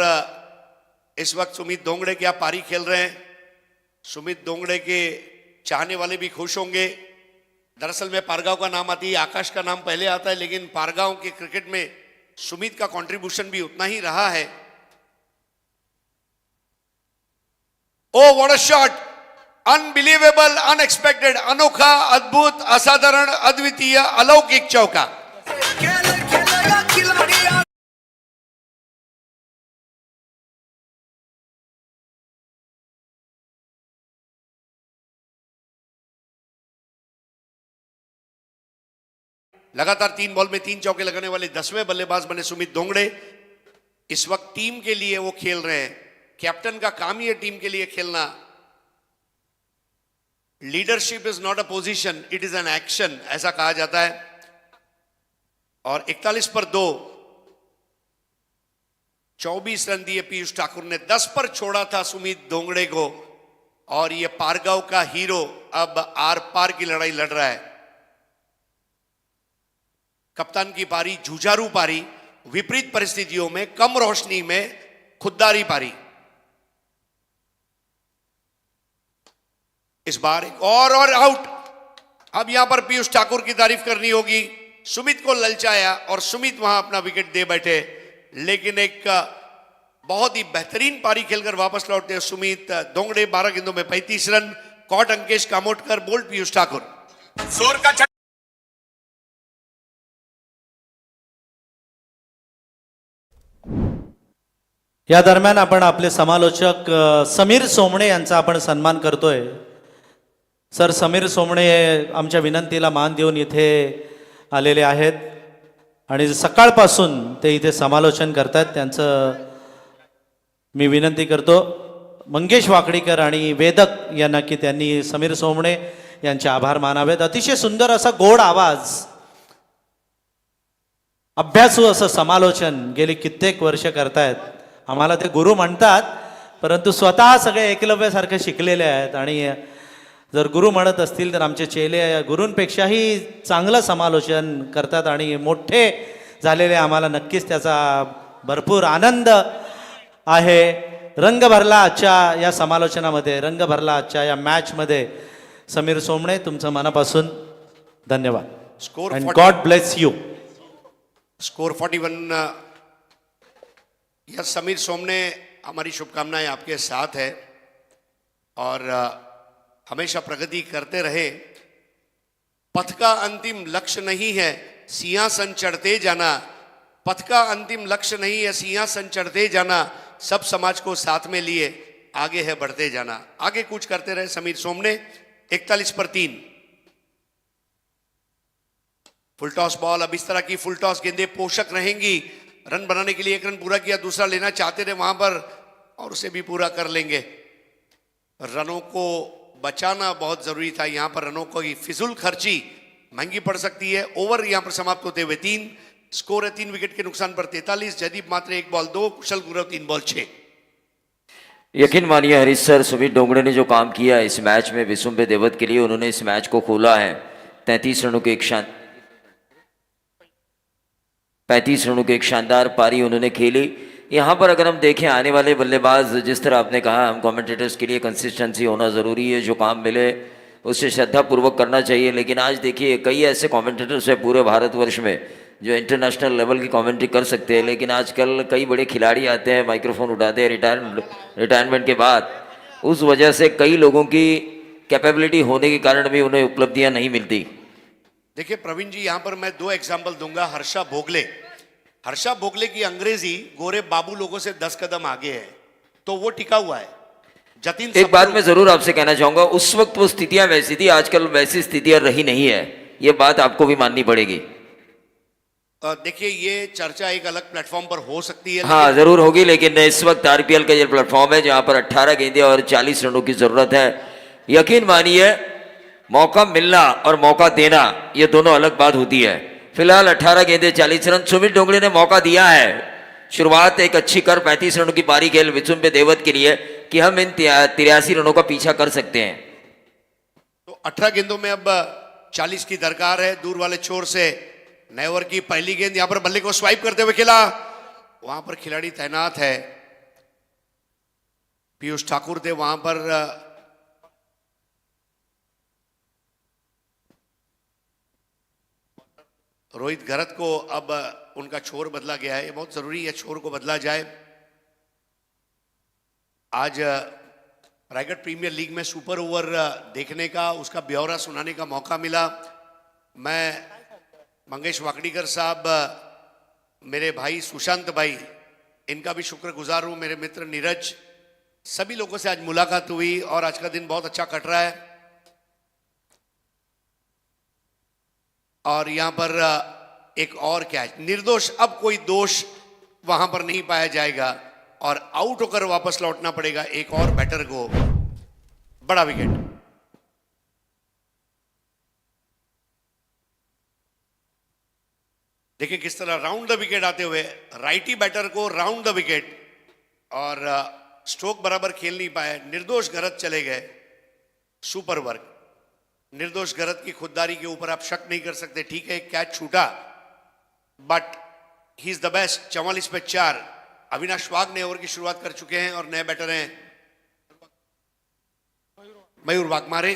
इस वक्त सुमित धोंगड़े क्या पारी खेल रहे हैं। सुमित धोंगड़े के चाहने वाले भी खुश होंगे। दरअसल में पारगांव का नाम आती है, आकाश का नाम पहले आता है, लेकिन पारगांव के क्रिकेट में सुमित का कंट्रीब्यूशन भी उतना ही रहा है। Oh what a shot! Unbelievable, unexpected, अनोखा, अद्भुत, असाधारण, अद्वितीय, अलौकिक चौका। लगातार 3 बॉल में 3 चौके लगाने वाले 10वें बल्लेबाज बने सुमित धोंगड़े। इस वक्त टीम के लिए वो खेल रहे हैं। कैप्टन का काम ही है टीम के लिए खेलना। Leadership is not a position, it is an action, ऐसा कहा जाता है। और 41 पर 2, 24 रन दिए पीयूष ठाकुर ने। 10 पर छोड़ा था सुमित धोंगड़े को। और ये पारगांव का हीरो अब आर पार की लड़ाई लड़ रहा है। कप्तान की पारी, जुझारू पारी, विपरीत परिस्थितियों में, कम रोशनी में खुददारी पारी। इस बार एक और आउट। अब यहां पर पीयूष ठाकुर की तारीफ करनी होगी। सुमित को ललचाया और सुमित वहां अपना विकेट दे बैठे, लेकिन एक बहुत ही बेहतरीन पारी खेलकर वापस लौटते हैं सुमित धोंगड़े। 12 गेंदों में 35 run. Caught Ankesh Kamotkar, bowled Piyush Thakur. जोर का या दरम्यान आपण आपले समालोचक समीर सोमणे यांचा आपण सन्मान करतोय। सर समीर सोमणे आमच्या विनंतीला मान देऊन इथे आलेले आहेत आणि सकाळपासून ते इथे समालोचन करतात। त्यांचं मी विनंती करतो मंगेश वाकडीकर आणि वेदक यांना की त्यांनी समीर सोमणे यांचे आभार मानावेत। अतिशय सुंदर असा गोड आवाज, अभ्यासू असं समालोचन गेली कित्येक वर्ष करतायत। आम्हाला ते गुरु म्हणतात, परंतु स्वतः सगळे एकलव्यासारखे शिकलेले आहेत आणि जर गुरु म्हणत असतील तर आमचे चेले गुरूंपेक्षाही चांगलं समालोचन करतात आणि मोठे झालेले आम्हाला नक्कीच त्याचा भरपूर आनंद आहे। रंग भरला आजच्या या समालोचनामध्ये, रंग भरला आजच्या या मॅचमध्ये। समीर सोमणे तुमचं मनापासून धन्यवाद। Score and God bless you. Score 41। Yes Sameer Somane, हमारी शुभकामनाएं आपके साथ है और हमेशा प्रगति करते रहे। पथ का अंतिम लक्ष्य नहीं है सिंहासन चढ़ते जाना, पथ का अंतिम लक्ष्य नहीं है सिंहासन चढ़ते जाना, सब समाज को साथ में लिए आगे है बढ़ते जाना। आगे कुछ करते रहे समीर सोमने। 41 पर 3। फुल टॉस बॉल, अब इस तरह की फुल टॉस गेंदें पोषक रहेंगी, रन बनाने के लिए एक रन पूरा किया, दूसरा लेना चाहते थे वहां पर और उसे भी पूरा कर लेंगे। रनों को बचाना बहुत जरूरी था, यहां पर रनों की फिजूल खर्ची महंगी पड़ सकती है। ओवर यहां पर समाप्त होते हुए 3, स्कोर है 3 विकेट के नुकसान पर 43, जयदीप मात्र 1 बॉल 2, कुशल गुरव 3 बॉल 6। यकीन मानिए हरीश सर, सुमित डोंगरे ने जो काम किया इस मैच में विसुम्बे देवत के लिए, उन्होंने इस मैच को खोला है 35 रनों के 35 रनों की एक शानदार पारी उन्होंने खेली। यहाँ पर अगर हम देखें आने वाले बल्लेबाज, जिस तरह आपने कहा, हम कमेंटेटर्स के लिए कंसिस्टेंसी होना ज़रूरी है, जो काम मिले उसे श्रद्धापूर्वक करना चाहिए। लेकिन आज देखिए कई ऐसे कमेंटेटर्स हैं पूरे भारतवर्ष में जो इंटरनेशनल लेवल की कमेंट्री कर सकते हैं, लेकिन आजकल कई बड़े खिलाड़ी आते हैं, माइक्रोफोन उठाते हैं रिटायरमेंट के बाद, उस वजह से कई लोगों की कैपेबिलिटी होने के कारण भी उन्हें उपलब्धियां नहीं मिलती। देखिए प्रवीण जी, यहां पर मैं 2 एग्जाम्पल दूंगा। हर्षा भोगले की अंग्रेजी गोरे बाबू लोगों से 10 कदम आगे है, तो वो टिका हुआ है। जतिन एक बात मैं जरूर आपसे कहना चाहूंगा, उस वक्त वो स्थितियां वैसी थी, आजकल वैसी स्थितियां रही नहीं है, ये बात आपको भी माननी पड़ेगी। देखिए ये चर्चा एक अलग प्लेटफॉर्म पर हो सकती है। हाँ जरूर होगी, लेकिन इस वक्त आरपीएल का ये प्लेटफॉर्म है जहां पर 18 गेंदें और 40 रनों की जरूरत है। यकीन मानिए मौका मिलना और मौका देना ये दोनों अलग बात होती है। फिलहाल 18 गेंदें 40 रन, सुमित डोंगरे ने मौका दिया है, शुरुआत एक अच्छी कर 35 रनों की पारी खेल विसुम्बे देवत के लिए कि हम इन 83 रनों का पीछा कर सकते हैं। तो 18 गेंदों में अब 40 की दरकार है। दूर वाले छोर से नए ओवर की पहली गेंद, यहां पर बल्ले को स्वाइप करते हुए खेला, वहां पर खिलाड़ी तैनात है, पीयूष ठाकुर थे वहां पर। रोहित घरत को अब उनका छोर बदला गया है, ये बहुत जरूरी है छोर को बदला जाए। आज रायगढ़ प्रीमियर लीग में सुपर ओवर देखने का, उसका ब्यौरा सुनाने का मौका मिला। मैं मंगेश वाकड़ीकर साहब, मेरे भाई सुशांत भाई, इनका भी शुक्रगुजार हूं, मेरे मित्र नीरज, सभी लोगों से आज मुलाकात हुई और आज का दिन बहुत अच्छा कट रहा है। और यहां पर एक और कैच, निर्दोष, अब कोई दोष वहां पर नहीं पाया जाएगा और आउट होकर वापस लौटना पड़ेगा एक और बैटर को। बड़ा विकेट, देखिए किस तरह राउंड द विकेट आते हुए राइटी बैटर को राउंड द विकेट, और स्ट्रोक बराबर खेल नहीं पाए। निर्दोष घरत चले गए, सुपर वर्क। निर्दोष घरत की खुददारी के ऊपर आप शक नहीं कर सकते। ठीक है कैच छूटा, but he is the best. 44 पे 4। अविनाश वाघ ने ओवर की शुरुआत कर चुके हैं और नए बैटर हैं मयूर वाघमारे।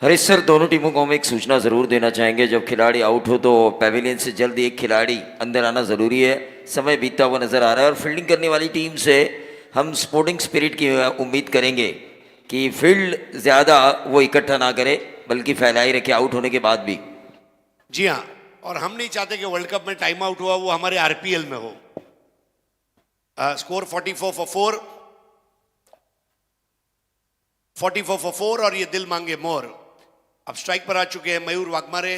हरीश सर, दोनों टीमों को हम एक सूचना जरूर देना चाहेंगे, जब खिलाड़ी आउट हो तो पैविलियन से जल्द एक खिलाड़ी अंदर आना जरूरी है। समय बीतता हुआ नजर आ रहा है और फील्डिंग करने वाली टीम से हम स्पोर्टिंग स्पिरिट की उम्मीद करेंगे कि फील्ड ज्यादा वो इकट्ठा ना करे, बल्कि फैलाई रखे आउट होने के बाद भी। जी हाँ, और हम नहीं चाहते कि वर्ल्ड कप में टाइम आउट हुआ वो हमारे आरपीएल में हो। स्कोर 44 for 4 और ये दिल मांगे मोर। अब स्ट्राइक पर आ चुके हैं मयूर वाघमारे।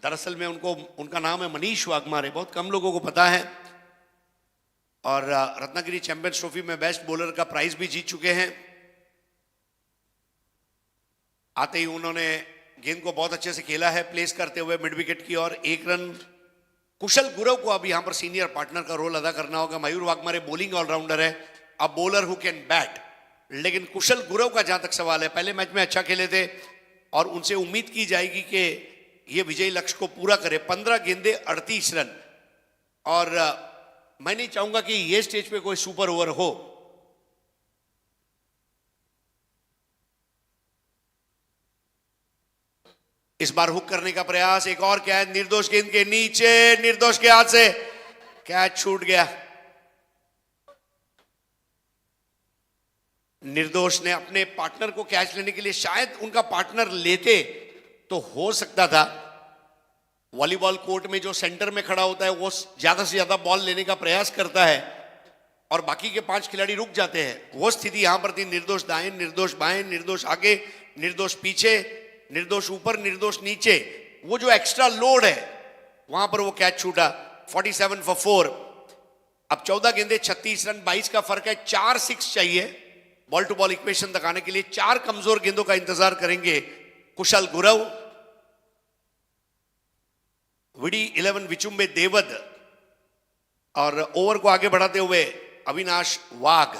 दरअसल में उनका नाम है मनीष वाघमारे, बहुत कम लोगों को पता है, और रत्नागिरी चैंपियंस ट्रॉफी में बेस्ट बॉलर का प्राइज भी जीत चुके हैं। आते ही उन्होंने गेंद को बहुत अच्छे से खेला है, प्लेस करते हुए मिड विकेट की और 1 रन। कुशल गुरव को अब यहां पर सीनियर पार्टनर का रोल अदा करना होगा। मयूर वाघमारे बॉलिंग ऑलराउंडर है, अब बॉलर हु कैन बैट, लेकिन कुशल गुरव का जहां तक सवाल है, पहले मैच में अच्छा खेले थे और उनसे उम्मीद की जाएगी कि ये विजयी लक्ष्य को पूरा करे। 15 गेंदे 38 रन, और मैं नहीं चाहूंगा कि ये स्टेज पे कोई सुपर ओवर हो। इस बार हुक करने का प्रयास, एक और कैच, निर्दोष गेंद के नीचे, निर्दोष के हाथ से कैच छूट गया। निर्दोष ने अपने पार्टनर को कैच लेने के लिए, शायद उनका पार्टनर लेते तो हो सकता था। वॉलीबॉल कोर्ट में जो सेंटर में खड़ा होता है वो ज्यादा से ज्यादा बॉल लेने का प्रयास करता है और बाकी के 5 खिलाड़ी रुक जाते हैं। वो स्थिति यहां पर थी। निर्दोष दाएं, निर्दोष बाएं, निर्दोष आगे, निर्दोष पीछे, निर्दोष ऊपर, निर्दोष नीचे। वो जो एक्स्ट्रा लोड है वहां पर वो कैच छूटा, 47 फॉर 4। अब 14 गेंदे 36 रन, 22 का फर्क है, 4 6 चाहिए बॉल टू बॉल इक्वेशन तक आने के लिए। 4 कमजोर गेंदों का इंतजार करेंगे कुशल गुरव, विडी 11 विचुम्बे देवद और ओवर को आगे बढ़ाते हुए अविनाश वाघ।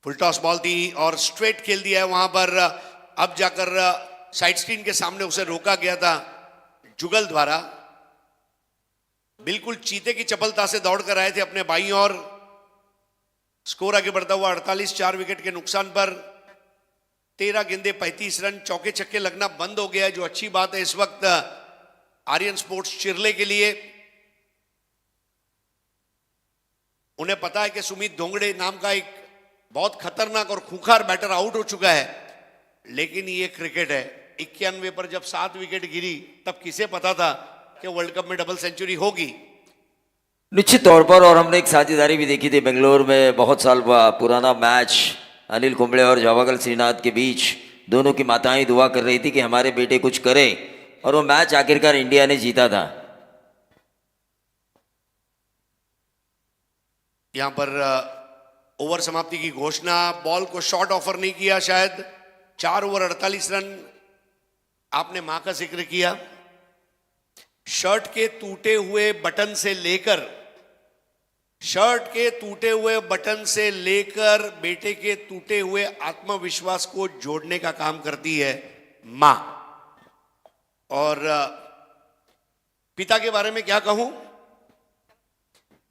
फुल टॉस बॉल थी और स्ट्रेट खेल दिया है वहां पर। अब जाकर साइड स्क्रीन के सामने उसे रोका गया था जुगल द्वारा। बिल्कुल चीते की चपलता से दौड़ कर आए थे अपने बाईं ओर। स्कोर आगे बढ़ता हुआ 48, 4 विकेट के नुकसान पर। 13 गेंदे 35 रन, चौके छक्के लगना बंद हो गया है, जो अच्छी बात है इस वक्त आर्यन स्पोर्ट्स चिरले के लिए। उन्हें पता है कि सुमित धोंगड़े नाम का एक बहुत खतरनाक और खूंखार बैटर आउट हो चुका है, लेकिन ये क्रिकेट है। 91 पर जब 7 विकेट गिरी तब किसे पता था कि वर्ल्ड कप में डबल सेंचुरी होगी। निश्चित तौर पर। और हमने एक साझेदारी भी देखी थी बेंगलोर में, बहुत साल पुराना मैच, अनिल कुंबले और जावागल श्रीनाथ के बीच। दोनों की माताएं दुआ कर रही थी कि हमारे बेटे कुछ करे, और वो मैच आखिरकार इंडिया ने जीता था। यहां पर ओवर समाप्ति की घोषणा, बॉल को शॉट ऑफर नहीं किया शायद। 4 ओवर 48 रन। आपने मां का जिक्र किया, शर्ट के टूटे हुए बटन से लेकर, शर्ट के टूटे हुए बटन से लेकर बेटे के टूटे हुए आत्मविश्वास को जोड़ने का काम करती है मां। और पिता के बारे में क्या कहूं,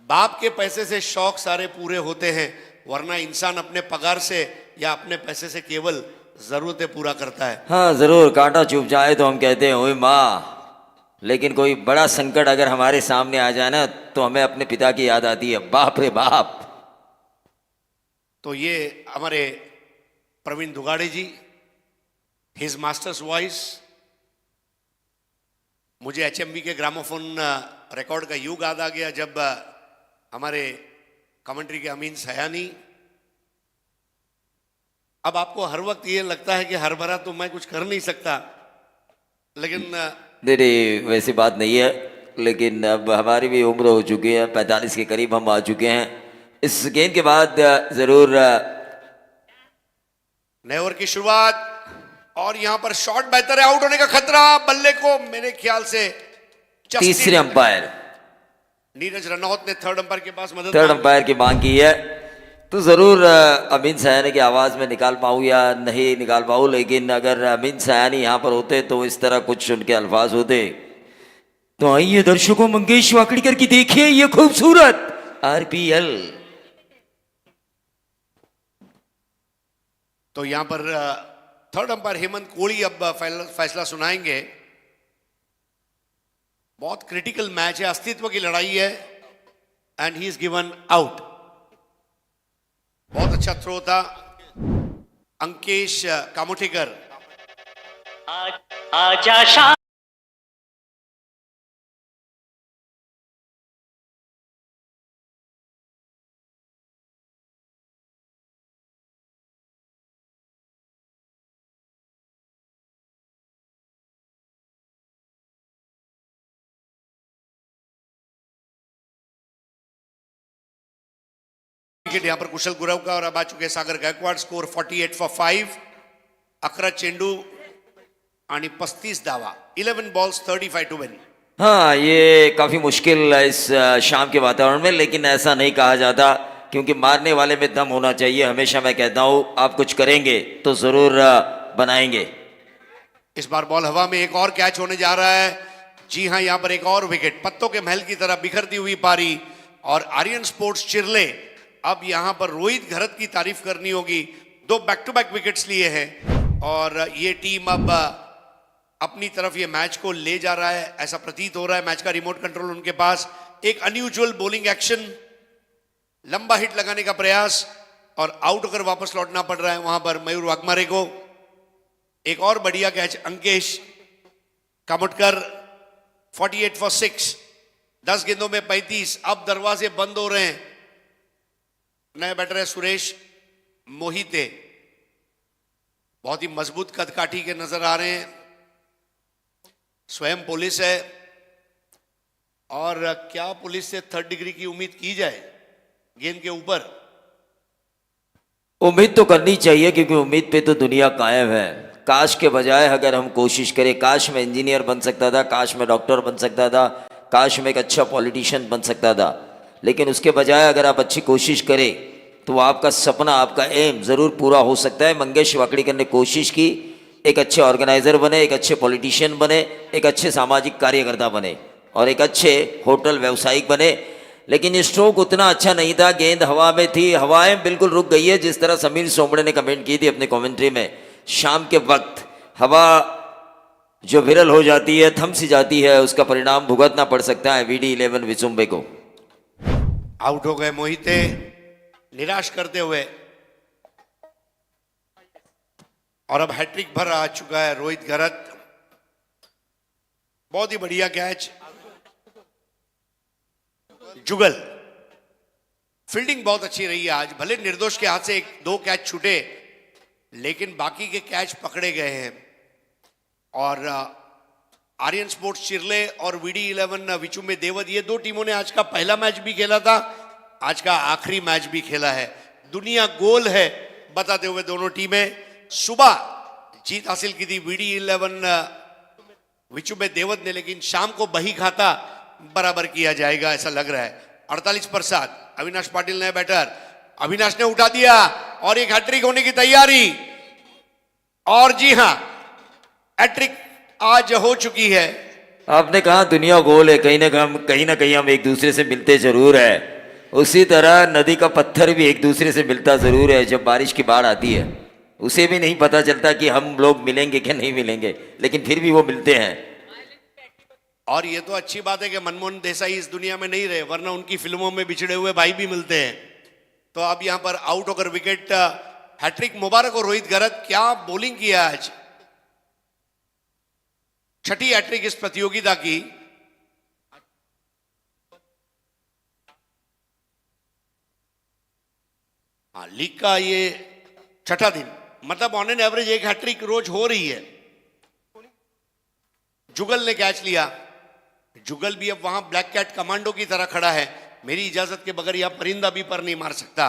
बाप के पैसे से शौक सारे पूरे होते हैं, वरना इंसान अपने पगार से या अपने पैसे से केवल जरूरतें पूरा करता है। हाँ जरूर, कांटा चुभ जाए तो हम कहते हैं ओए माँ, लेकिन कोई बड़ा संकट अगर हमारे सामने आ जाए ना तो हमें अपने पिता की याद आती है, बाप रे बाप। तो ये हमारे प्रवीण दुगाड़े जी, हिज मास्टर्स वॉइस। मुझे एचएमबी के ग्रामोफोन रिकॉर्ड का युग याद आ गया जब हमारे कमेंट्री के अमीन सयानी। अब आपको हर वक्त ये लगता है कि हर भरा तो मैं कुछ कर नहीं सकता, लेकिन नहीं वैसी बात नहीं है, लेकिन अब हमारी भी उम्र हो चुकी है, 45 के करीब हम आ चुके हैं। इस गेंद के बाद जरूर नए ओवर की शुरुआत, और यहां पर शॉट बेहतर है, आउट होने का खतरा बल्ले को। मेरे ख्याल से तीसरे अंपायर नीरज रनौत ने थर्ड अंपायर के पास मदद थर्ड अंपायर की मांग की है। तो जरूर अमीन सयानी की आवाज में निकाल पाऊँ या नहीं निकाल पाऊँ, लेकिन अगर अमीन सयानी यहाँ पर होते तो इस तरह कुछ उनके अल्फाज होते। तो आइए दर्शकों, मंगेश वाकड़ीकर की देखिए ये खूबसूरत आरपीएल। तो यहां पर थर्ड अंपायर हेमंत कोहली अब फैसला सुनाएंगे। बहुत क्रिटिकल मैच है, अस्तित्व की लड़ाई है, and he is given out. बहुत अच्छा थ्रो था अंकेश कामोठेकर। आजा शाम विकेट यहां पर कुशल गुरव का, और अब आ चुके सागर गायकवाड। Score 48 for 5। 11 चेंडू आणि 35 धावा, 11 बॉल्स 35 टू विन। हाँ ये काफी मुश्किल है इस शाम के वातावरण में, लेकिन ऐसा नहीं कहा जाता, क्योंकि मारने वाले में दम होना चाहिए। हमेशा मैं कहता हूँ आप कुछ करेंगे तो जरूर बनाएंगे। इस बार बॉल हवा में, एक और कैच होने जा रहा है। जी हां, यहां पर एक और विकेट, पत्तों के महल की तरह बिखरती हुई पारी, और आर्यन स्पोर्ट्स चिरले अब यहां पर रोहित घरत की तारीफ करनी होगी। 2 बैक टू बैक विकेट्स लिए हैं, और ये टीम अब अपनी तरफ ये मैच को ले जा रहा है, ऐसा प्रतीत हो रहा है। मैच का रिमोट कंट्रोल उनके पास। एक अनयूजुअल बॉलिंग एक्शन, लंबा हिट लगाने का प्रयास, और आउट होकर वापस लौटना पड़ रहा है वहां पर मयूर वाघमारे को। एक और बढ़िया कैच अंकेश कामोटकर, 48 फॉर 6। 10 गेंदों में 35। अब दरवाजे बंद हो रहे हैं। नए बैटर है सुरेश मोहिते, बहुत ही मजबूत कदकाठी के नजर आ रहे हैं। स्वयं पुलिस है, और क्या पुलिस से थर्ड डिग्री की उम्मीद की जाए गेंद के ऊपर? उम्मीद तो करनी चाहिए, क्योंकि उम्मीद पे तो दुनिया कायम है। काश के बजाय अगर हम कोशिश करें, काश मैं इंजीनियर बन सकता था, काश मैं डॉक्टर बन सकता था, काश मैं एक अच्छा पॉलिटिशियन बन सकता था, लेकिन उसके बजाय अगर आप अच्छी कोशिश करें तो आपका सपना, आपका एम ज़रूर पूरा हो सकता है। मंगेश वाकड़ीकर ने कोशिश की, एक अच्छे ऑर्गेनाइजर बने, एक अच्छे पॉलिटिशियन बने, एक अच्छे सामाजिक कार्यकर्ता बने और एक अच्छे होटल व्यवसायिक बने, लेकिन स्ट्रोक उतना अच्छा नहीं था। गेंद हवा में थी, हवाएं बिल्कुल रुक गई है। जिस तरह समीर सोमड़े ने कमेंट की थी अपने कमेंट्री में, शाम के वक्त हवा जो विरल हो जाती है, थम सी जाती है, उसका परिणाम भुगतना पड़ सकता है VD11 विचुम्बे को। आउट हो गए मोहिते निराश करते हुए, और अब हैट्रिक भर आ चुका है रोहित घरत। बहुत ही बढ़िया कैच, जुगल फील्डिंग बहुत अच्छी रही है आज। भले निर्दोष के हाथ से एक दो कैच छूटे, लेकिन बाकी के कैच पकड़े गए हैं। और आर्यन स्पोर्ट्स चिरले और VD11 विचुम्बे देवद, ये दो टीमों ने आज का पहला मैच भी खेला था, आज का आखिरी मैच भी खेला है। दुनिया गोल है बताते हुए दोनों टीमें। सुबह जीत हासिल की थी VD11 विचुम्बे देवद ने, लेकिन शाम को बही खाता बराबर किया जाएगा ऐसा लग रहा है। 48 पर 7, अविनाश पाटिल नए बैटर, अविनाश ने उठा दिया और एक हैट्रिक होने की तैयारी। और जी हां, हैट्रिक आज हो चुकी है। आपने कहा दुनिया गोल है, कहीं ना कहीं हम एक दूसरे से मिलते जरूर है। उसी तरह नदी का पत्थर भी एक दूसरे से मिलता जरूर है। जब बारिश की बाढ़ आती है उसे भी नहीं पता चलता कि हम लोग मिलेंगे कि नहीं मिलेंगे, लेकिन फिर भी वो मिलते हैं। और ये तो अच्छी बात है कि मनमोहन देसाई इस दुनिया में नहीं रहे, वरना उनकी फिल्मों में बिछड़े हुए भाई भी मिलते हैं। तो अब यहां पर आउट होकर विकेट, हैट्रिक मुबारक और रोहित घरत, क्या बॉलिंग किया आज। छठी हैट्रिक इस प्रतियोगिता की। हाँ, लीग का ये छठा दिन, मतलब ऑन एन एवरेज एक हैट्रिक रोज हो रही है। जुगल ने कैच लिया। जुगल भी अब वहां ब्लैक कैट कमांडो की तरह खड़ा है। मेरी इजाजत के बगैर यहां परिंदा भी पर नहीं मार सकता।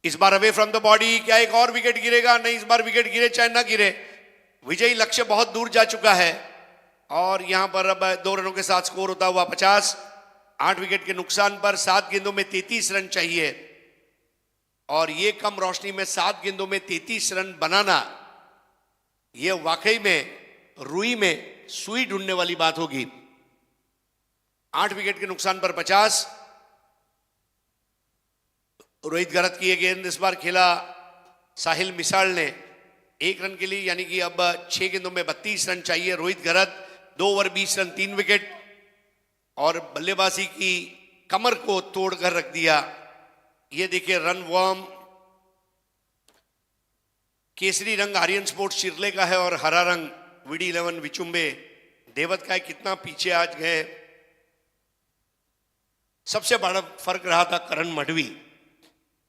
इस बार अवे फ्रॉम द बॉडी, क्या एक और विकेट गिरेगा? नहीं, इस बार विकेट गिरे चाहे ना गिरे, विजयी लक्ष्य बहुत दूर जा चुका है। और यहां पर अब 2 रनों के साथ स्कोर होता हुआ 50। 8 विकेट के नुकसान पर 7 गेंदों में 33 रन चाहिए, और ये कम रोशनी में 7 गेंदों में 33 रन बनाना, ये वाकई में रुई में सुई ढूंढने वाली बात होगी। 8 विकेट के नुकसान पर 50। रोहित घरत की ये गेंद इस बार खेला साहिल मिसाल ने 1 रन के लिए, यानी कि अब 6 गेंदों में 32 रन चाहिए। रोहित घरत 2 ओवर 20 रन 3 विकेट, और बल्लेबाजी की कमर को तोड़कर रख दिया। ये देखिए रन वॉर्म, केसरी रंग आर्यन स्पोर्ट्स चिरले का है और हरा रंग VD11 विचुम्बे देवत का है। कितना पीछे आज गए। सबसे बड़ा फर्क रहा था करण मडवी,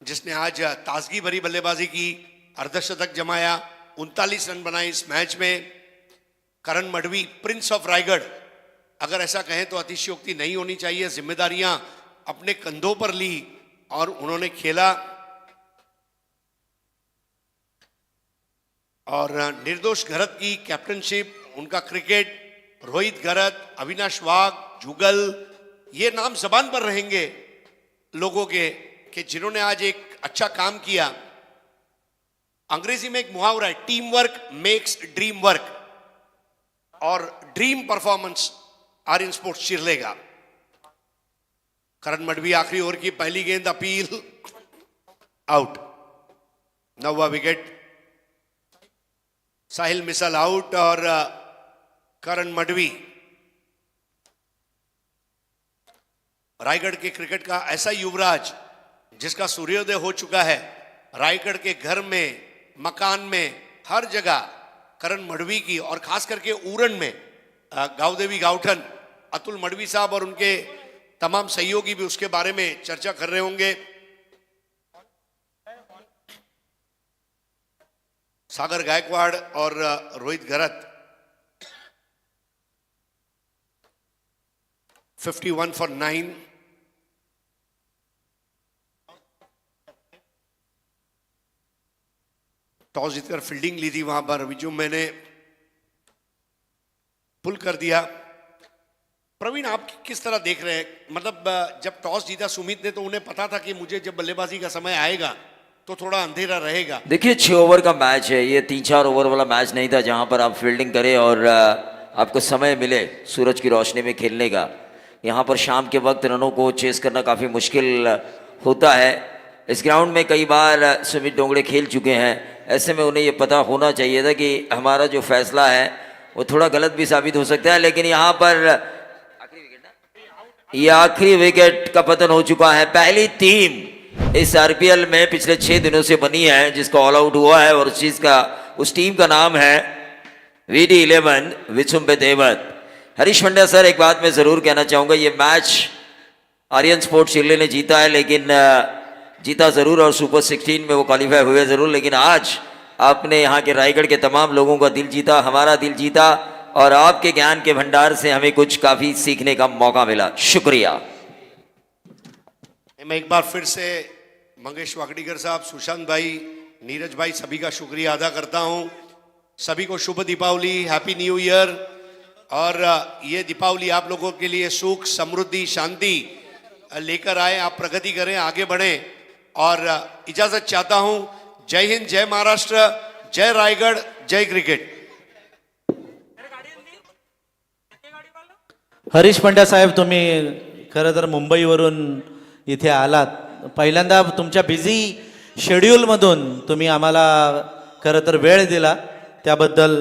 जिसने आज ताजगी भरी बल्लेबाजी की, अर्धशतक जमाया, 39 रन बनाए इस मैच में। करण मडवी प्रिंस ऑफ रायगढ़, अगर ऐसा कहें तो अतिशयोक्ति नहीं होनी चाहिए। जिम्मेदारियां अपने कंधों पर ली और उन्होंने खेला। और निर्दोष घरत की कैप्टनशिप, उनका क्रिकेट, रोहित घरत, अविनाश वाघ, जुगल, ये नाम जबान पर रहेंगे लोगों के कि जिन्होंने आज एक अच्छा काम किया। अंग्रेजी में एक मुहावरा है, team work makes dream work, और ड्रीम परफॉर्मेंस आर्यन स्पोर्ट्स चिरलेगा। करण मडवी आखिरी ओवर की पहली गेंद, अपील, आउट। 9वां विकेट, साहिल मिसाल आउट और करण मडवी। रायगढ़ के क्रिकेट का ऐसा युवराज जिसका सूर्योदय हो चुका है, रायगढ़ के घर में, मकान में, हर जगह करण मडवी की, और खास करके ऊरण में गावदेवी गावठन, अतुल मडवी साहब और उनके तमाम सहयोगी भी उसके बारे में चर्चा कर रहे होंगे। सागर गायकवाड़ और रोहित घरत 51 for 9. टॉस जीतकर फील्डिंग ली थी वहां पर, अभी जो मैंने पुल कर दिया। प्रवीण, आप किस तरह देख रहे हैं? मतलब जब टॉस जीता सुमित ने तो उन्हें पता था कि मुझे जब बल्लेबाजी का समय आएगा तो थोड़ा अंधेरा रहेगा। देखिए 6 ओवर का मैच है, ये 3-4 ओवर वाला मैच नहीं था जहां पर आप फील्डिंग करें और आपको समय मिले सूरज की रोशनी में खेलने का। यहाँ पर शाम के वक्त रनों को चेस करना काफ़ी मुश्किल होता है। इस ग्राउंड में कई बार सुमित डोंगड़े खेल चुके हैं, ऐसे में उन्हें ये पता होना चाहिए था कि हमारा जो फैसला है वो थोड़ा गलत भी साबित हो सकता है। लेकिन यहाँ पर ये आखिरी विकेट का पतन हो चुका है। पहली टीम इस आरपीएल में पिछले 6 दिनों से बनी है जिसका ऑल आउट हुआ है और उस टीम का नाम है VD11 विचुम्बे देवत। हरीश पंड्या सर, एक बात मैं जरूर कहना चाहूंगा, ये मैच आर्यन स्पोर्ट्स चिल्ले ने जीता है, लेकिन जीता जरूर और सुपर 16 में वो क्वालिफाई हुए जरूर, लेकिन आज आपने यहाँ के रायगढ़ के तमाम लोगों का दिल जीता, हमारा दिल जीता और आपके ज्ञान के भंडार से हमें कुछ काफी सीखने का मौका मिला। शुक्रिया। मैं एक बार फिर से मंगेश वाकड़ीकर साहब, सुशांत भाई, नीरज भाई, सभी का शुक्रिया अदा करता हूं। सभी को शुभ दीपावली, हैप्पी न्यू ईयर। और ये दीपावली आप लोगों के लिए सुख, समृद्धि, शांति लेकर आए। आप प्रगति करें, आगे बढ़ें और इजाजत चाहता हूं। जय हिंद, जय महाराष्ट्र, जय रायगढ़, जय क्रिकेट। हरीश पंड्या साहेब, तुम्ही खरं तर मुंबईवरून इथे आलात, पहिल्यांदा तुमच्या बिझी शेड्यूलमधून तुम्ही आम्हाला खरं तर वेळ दिला त्याबद्दल